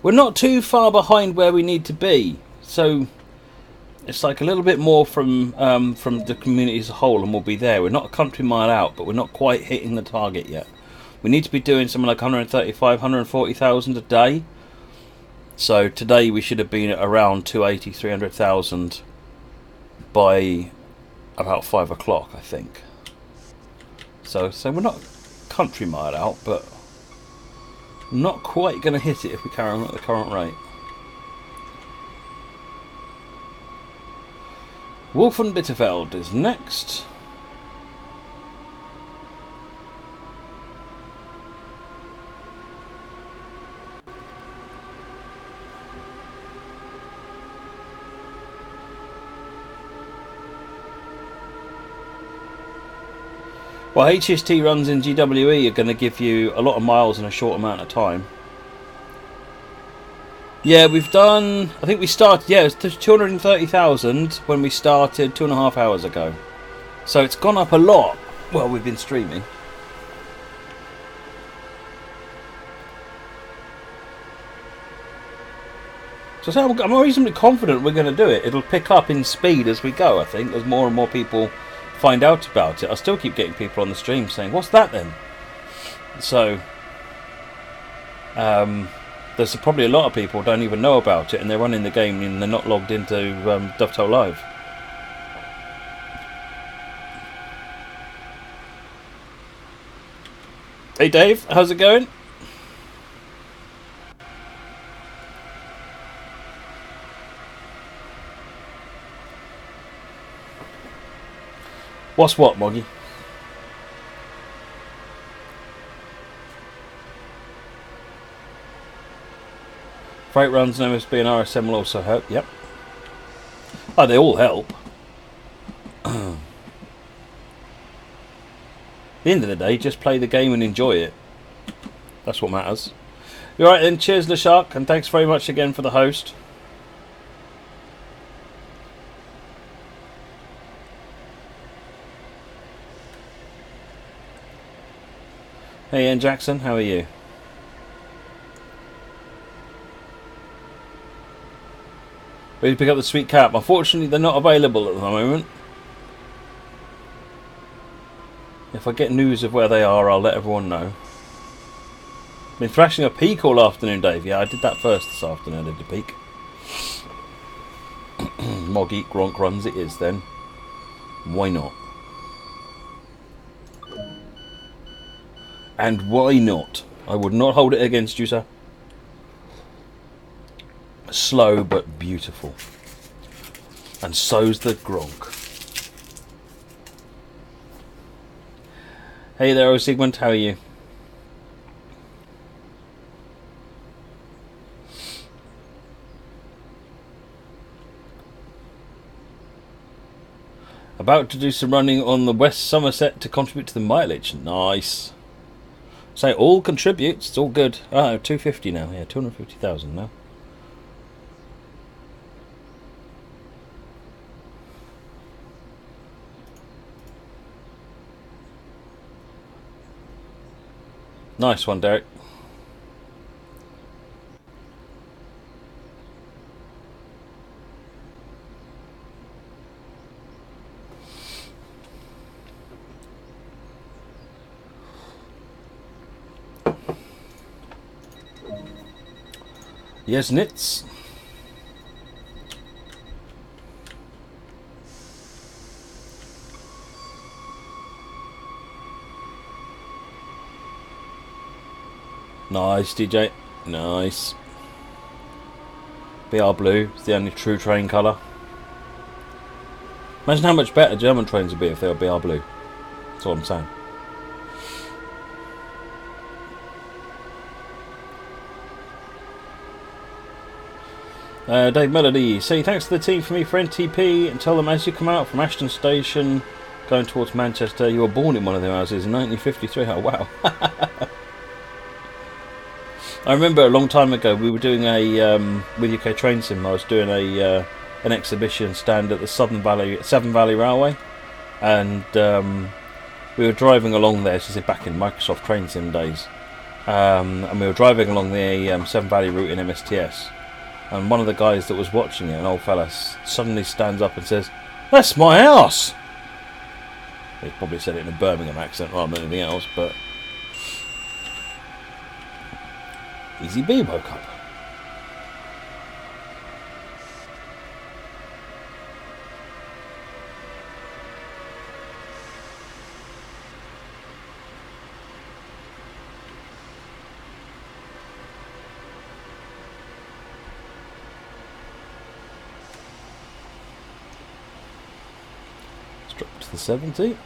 We're not too far behind where we need to be, so it's like a little bit more from the community as a whole, and we'll be there. We're not a country mile out, but we're not quite hitting the target yet. We need to be doing something like 135, 140,000 a day. So today we should have been at around 280, 300,000 by about 5 o'clock, I think. So we're not country mile out, but not quite going to hit it if we carry on at the current rate. Wolfenbitterfeld is next. Well, HST runs in GWE are going to give you a lot of miles in a short amount of time. Yeah, we've done... I think we started... Yeah, it was 230,000 when we started 2.5 hours ago. So it's gone up a lot while we've been streaming. So I'm reasonably confident we're going to do it. It'll pick up in speed as we go, I think, as more and more people find out about it. I still keep getting people on the stream saying, what's that then? So there's probably a lot of people who don't even know about it, and they're running the game and they're not logged into Dovetail Live. Hey Dave, how's it going? What's what, Moggy? Freight runs and MSB and RSM will also help, yep. Oh, they all help. At the end of the day, just play the game and enjoy it. That's what matters. You're right then, cheers LeShark, and thanks very much again for the host. Hey Ian Jackson, how are you? Ready to pick up the sweet cap? Unfortunately, they're not available at the moment. If I get news of where they are, I'll let everyone know. Been thrashing a peak all afternoon, Dave. Yeah, I did that first this afternoon, I did the peak. Moggy Gronk runs it is then. Why not? And why not? I would not hold it against you, sir. Slow but beautiful. And so's the Gronk. Hey there, O Sigmund, how are you? About to do some running on the West Somerset to contribute to the mileage. Nice. So it all contributes, it's all good. Oh, 250 now, yeah, 250,000 now. Nice one, Derek. Yes, Nits. Nice, DJ. Nice. BR blue is the only true train colour. Imagine how much better German trains would be if they were BR blue. That's all I'm saying. Dave Melody, say thanks to the team for me for NTP and tell them as you come out from Ashton Station going towards Manchester, you were born in one of their houses in 1953. Oh, wow. I remember a long time ago we were doing a, with UK Train Sim, I was doing an exhibition stand at the Severn Valley Railway, and we were driving along there, this is back in Microsoft Train Sim days, and we were driving along the Severn Valley route in MSTS. And one of the guys that was watching it, an old fella, suddenly stands up and says, "That's my house!" He probably said it in a Birmingham accent rather than anything else, but Easy B woke up. To the 70.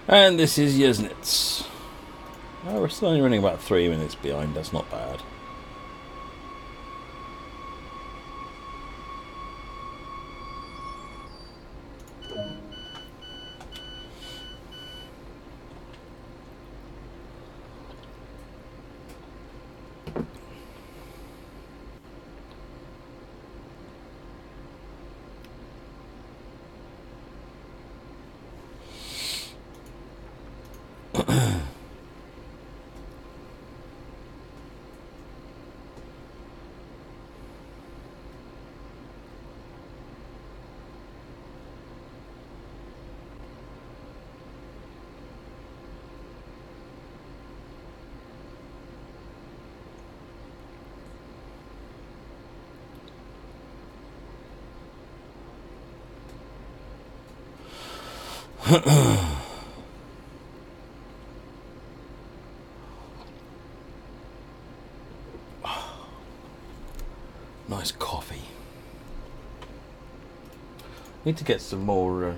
And this is Yesnitz. Oh, we're still only running about 3 minutes behind, that's not bad. Nice coffee. Need to get some more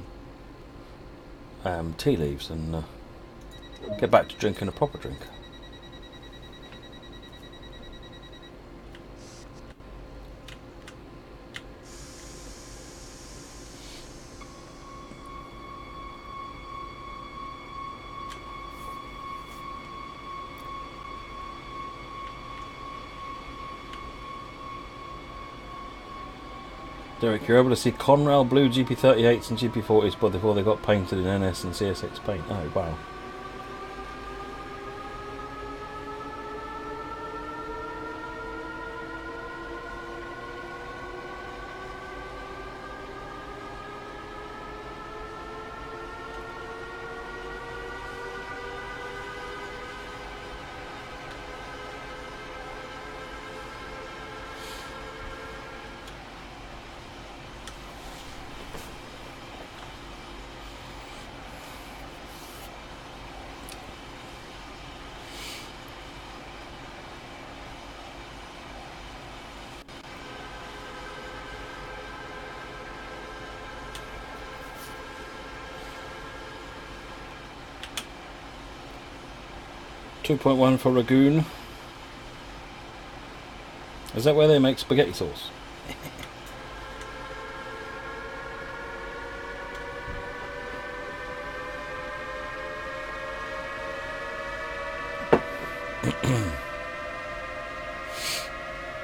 tea leaves and get back to drinking a proper drink. Derek, you're able to see Conrail blue GP38s and GP40s, but before they got painted in NS and CSX paint. Oh, wow. $2.1 for Ragoon. Is that where they make spaghetti sauce?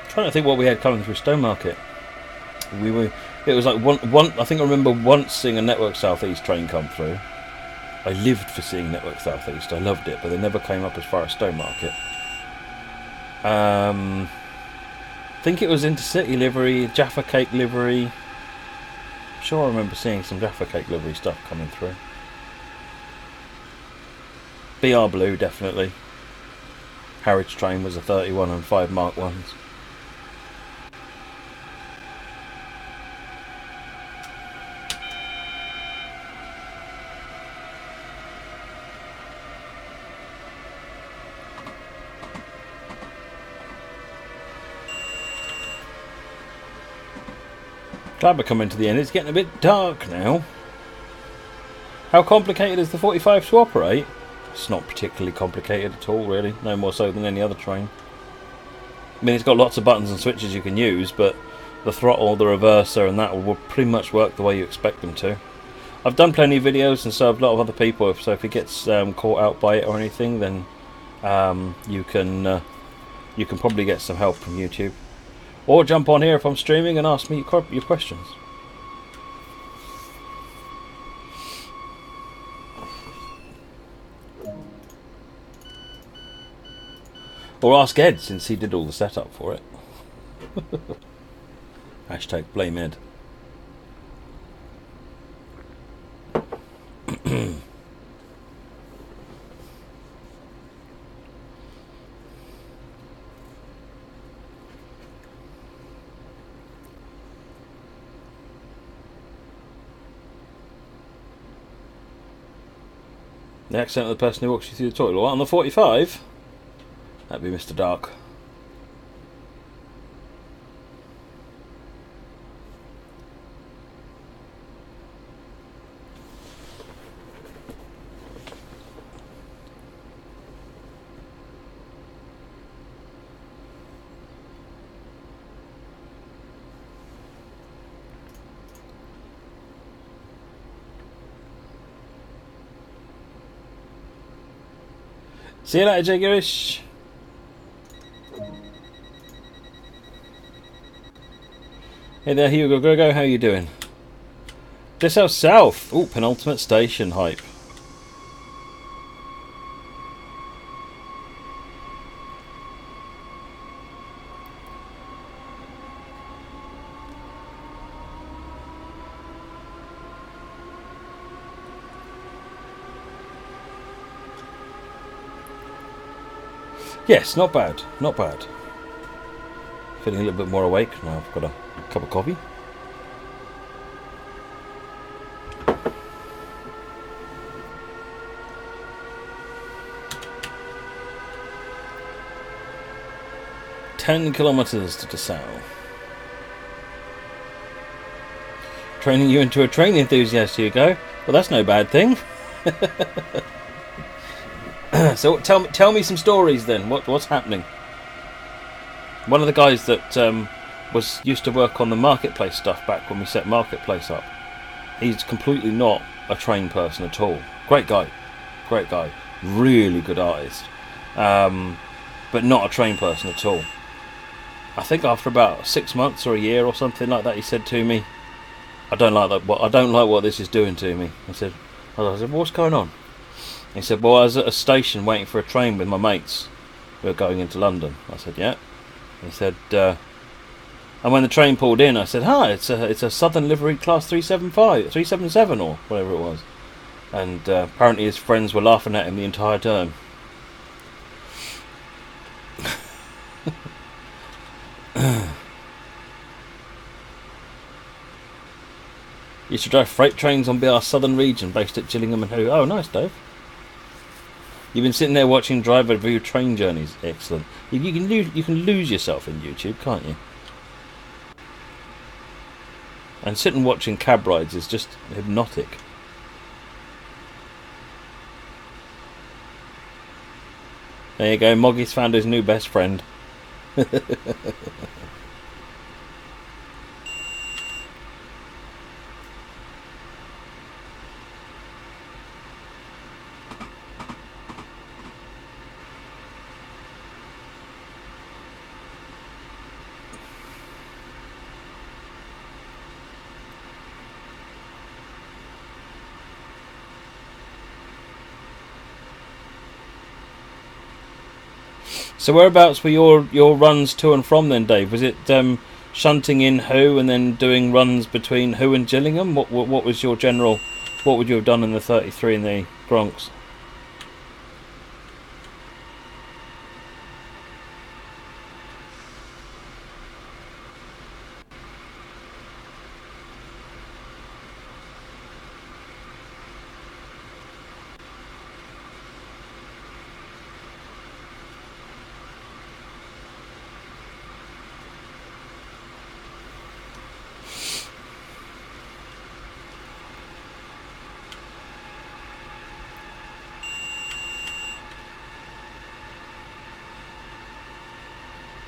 Trying to think what we had coming through Stone Market. It was like one. I think I remember once seeing a Network Southeast train come through, I lived for seeing Network South East. I loved it, but they never came up as far as Stowmarket. I think it was Intercity livery, Jaffa Cake livery. I'm sure I remember seeing some Jaffa Cake livery stuff coming through. BR Blue, definitely. Harwich train was a 31 and 5 Mark 1s. Glad we're coming to the end. It's getting a bit dark now. How complicated is the 45 to operate? It's not particularly complicated at all, really. No more so than any other train. I mean, it's got lots of buttons and switches you can use, but the throttle, the reverser, and that will pretty much work the way you expect them to. I've done plenty of videos and so have a lot of other people, so if he gets caught out by it or anything, then you can probably get some help from YouTube. Or jump on here if I'm streaming and ask me your questions. Or ask Ed, since he did all the setup for it. Hashtag blame Ed. The accent of the person who walks you through the toilet. What, on the 45? That'd be Mr. Dark. See you later, Jaggerish. Hey there, Hugo Gogo, how you doing? This house south. Ooh, penultimate station hype. Yes, not bad, not bad. Feeling a little bit more awake now. I've got a cup of coffee. "10 kilometers to Dessau. Training you into a train enthusiast, Hugo. Well, that's no bad thing." So tell me some stories then. What's happening? One of the guys that used to work on the Marketplace stuff back when we set Marketplace up. He's completely not a train person at all. Great guy, really good artist, but not a train person at all. I think after about 6 months or a year or something like that, he said to me, "I don't like that. I don't like what this is doing to me." I said, "What's going on?" He said, "Well, I was at a station waiting for a train with my mates. We were going into London." I said, "Yeah." He said, and when the train pulled in, I said, "Hi, it's a Southern Livery Class 377 or whatever it was." And apparently his friends were laughing at him the entire time. Used to drive freight trains on BR Southern Region, based at Gillingham and Who. Oh, nice, Dave. You've been sitting there watching driver review train journeys. Excellent. You can lose yourself in YouTube, can't you? And sitting watching cab rides is just hypnotic. There you go. Moggy's found his new best friend. So whereabouts were your runs to and from then, Dave? Was it shunting in Who and then doing runs between Who and Gillingham? What was your general? What would you have done in the 33 in the Bronx?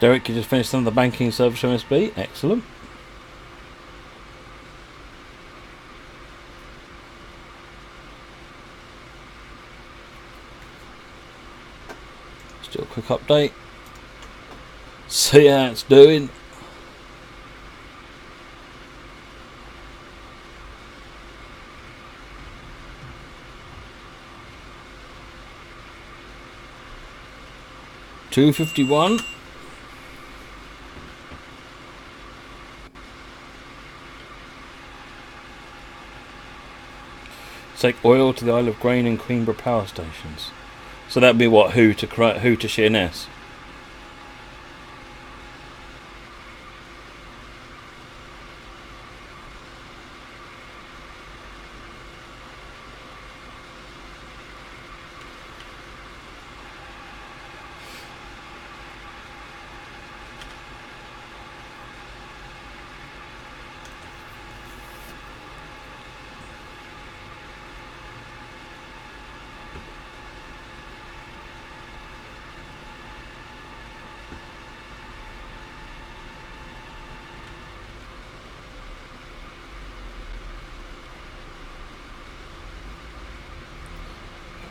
Derek, you just finished some of the banking service MSB. Excellent. Just do a quick update. See how it's doing. $251. Take oil to the Isle of Grain and Queenborough power stations. So that'd be what, Who to Sheerness.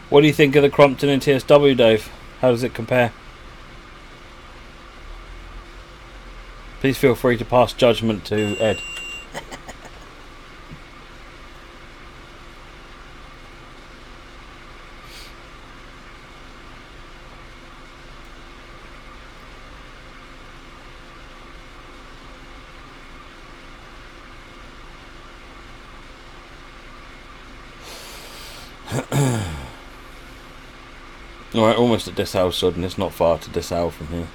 What do you think of the Crompton and TSW, Dave? How does it compare? Please feel free to pass judgment to Ed. Alright, almost at Dessau Sudden. It's not far to Dessau from here.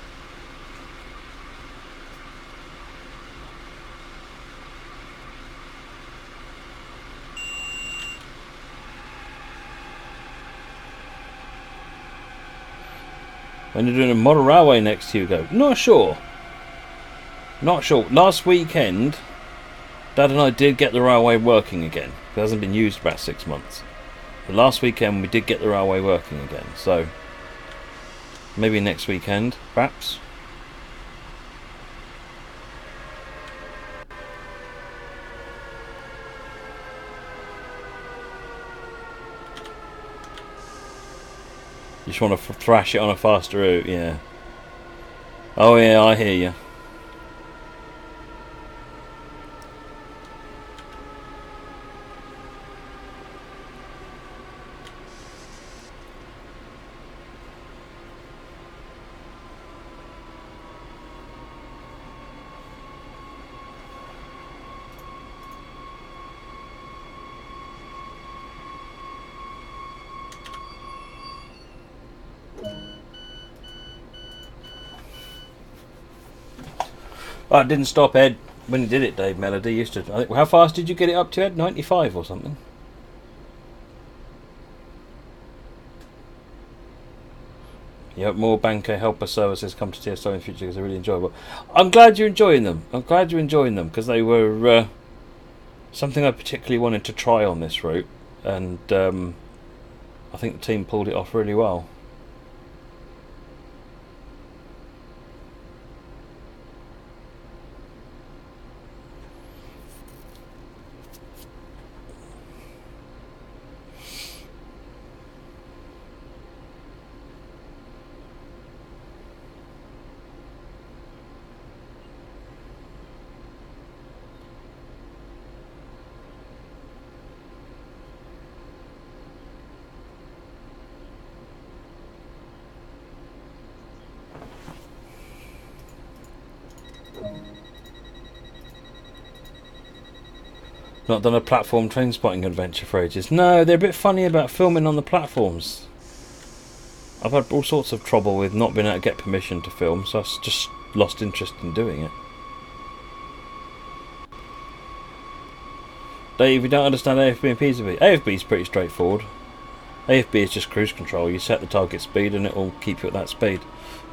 When you're doing a model railway next, Hugo? Not sure. Not sure. Last weekend, Dad and I did get the railway working again. It hasn't been used for about 6 months. But last weekend we did get the railway working again. So maybe next weekend, perhaps. You just want to thrash it on a faster route, yeah. Oh yeah, I hear you. Oh, it didn't stop, Ed. When you did it, Dave Melody used to. I think, how fast did you get it up to, Ed? 95 or something? Yeah, more banker helper services come to TSO in the future because they're really enjoyable. I'm glad you're enjoying them. I'm glad you're enjoying them because they were something I particularly wanted to try on this route, and I think the team pulled it off really well. Not done a platform train spotting adventure for ages. No, they're a bit funny about filming on the platforms. I've had all sorts of trouble with not being able to get permission to film, so I've just lost interest in doing it. Dave, you don't understand AFB and PZB. AFB is pretty straightforward. AFB is just cruise control. You set the target speed and it will keep you at that speed.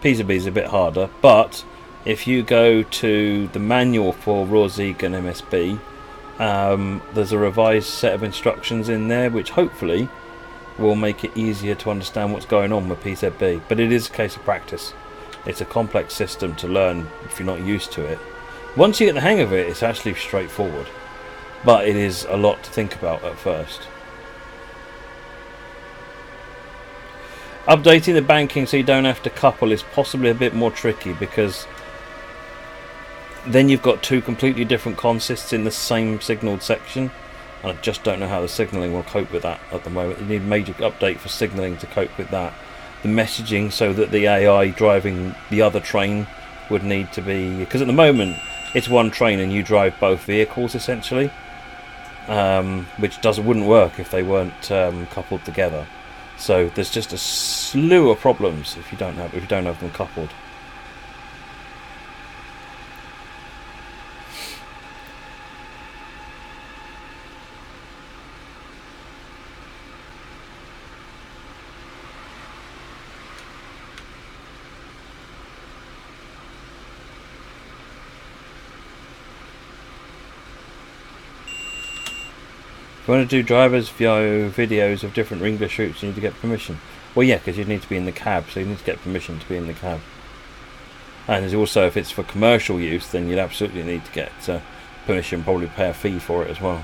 PZB is a bit harder, but if you go to the manual for RAWZEEG and MSB, there's a revised set of instructions in there which hopefully will make it easier to understand what's going on with PZB. But it is a case of practice. It's a complex system to learn if you're not used to it. Once you get the hang of it, it's actually straightforward. But it is a lot to think about at first. Updating the banking so you don't have to couple is possibly a bit more tricky, because then you've got two completely different consists in the same signalled section, and I just don't know how the signalling will cope with that at the moment. You need a major update for signalling to cope with that. The messaging, so that the AI driving the other train would need to be, because at the moment it's one train and you drive both vehicles essentially, which wouldn't work if they weren't coupled together. So there's just a slew of problems if you don't have them coupled. If you want to do drivers via videos of different English routes, you need to get permission. Well, yeah, because you need to be in the cab, so you need to get permission to be in the cab. And there's also, if it's for commercial use, then you'd absolutely need to get permission, probably pay a fee for it as well.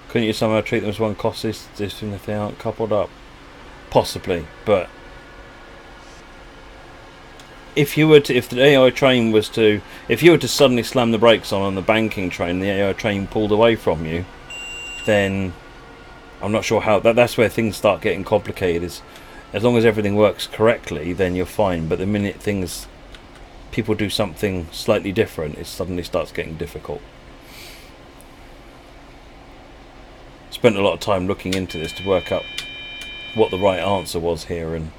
Couldn't you somehow treat them as one cost system if they aren't coupled up? Possibly, but if the AI train was to, if you were to suddenly slam the brakes on the banking train, the AI train pulled away from you, then I'm not sure how. That's where things start getting complicated. Is as long as everything works correctly, then you're fine. But the minute people do something slightly different, it suddenly starts getting difficult. Spent a lot of time looking into this to work out what the right answer was here, and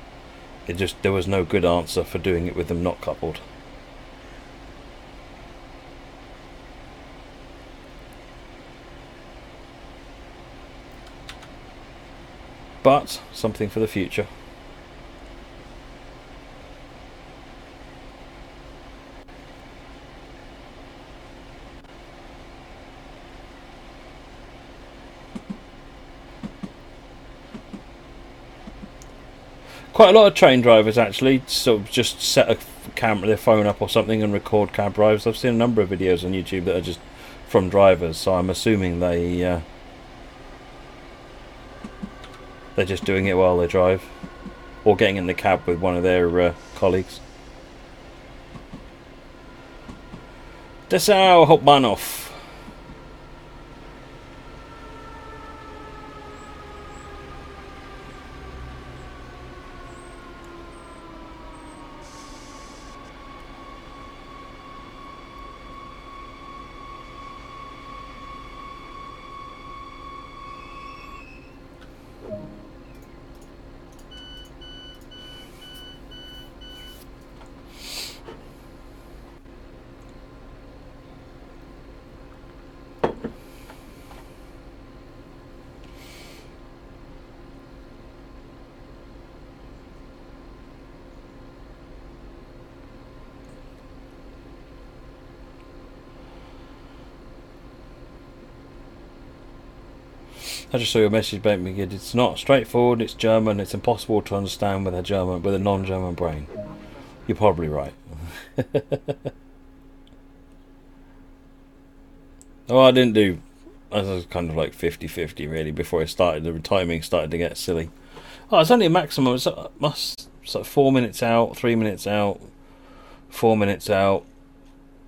there was no good answer for doing it with them not coupled. But something for the future. Quite a lot of train drivers actually sort of just set their phone up or something and record cab drives. I've seen a number of videos on YouTube that are just from drivers, so I'm assuming they're just doing it while they drive, or getting in the cab with one of their colleagues. Dessau Hauptbahnhof. I just saw your message about me. It's not straightforward, it's German, it's impossible to understand with a non-German brain. You're probably right. Oh, I didn't do... I was kind of like 50-50 really before I started. The timing started to get silly. Oh, it's only a maximum of So 4 minutes out, 3 minutes out, 4 minutes out,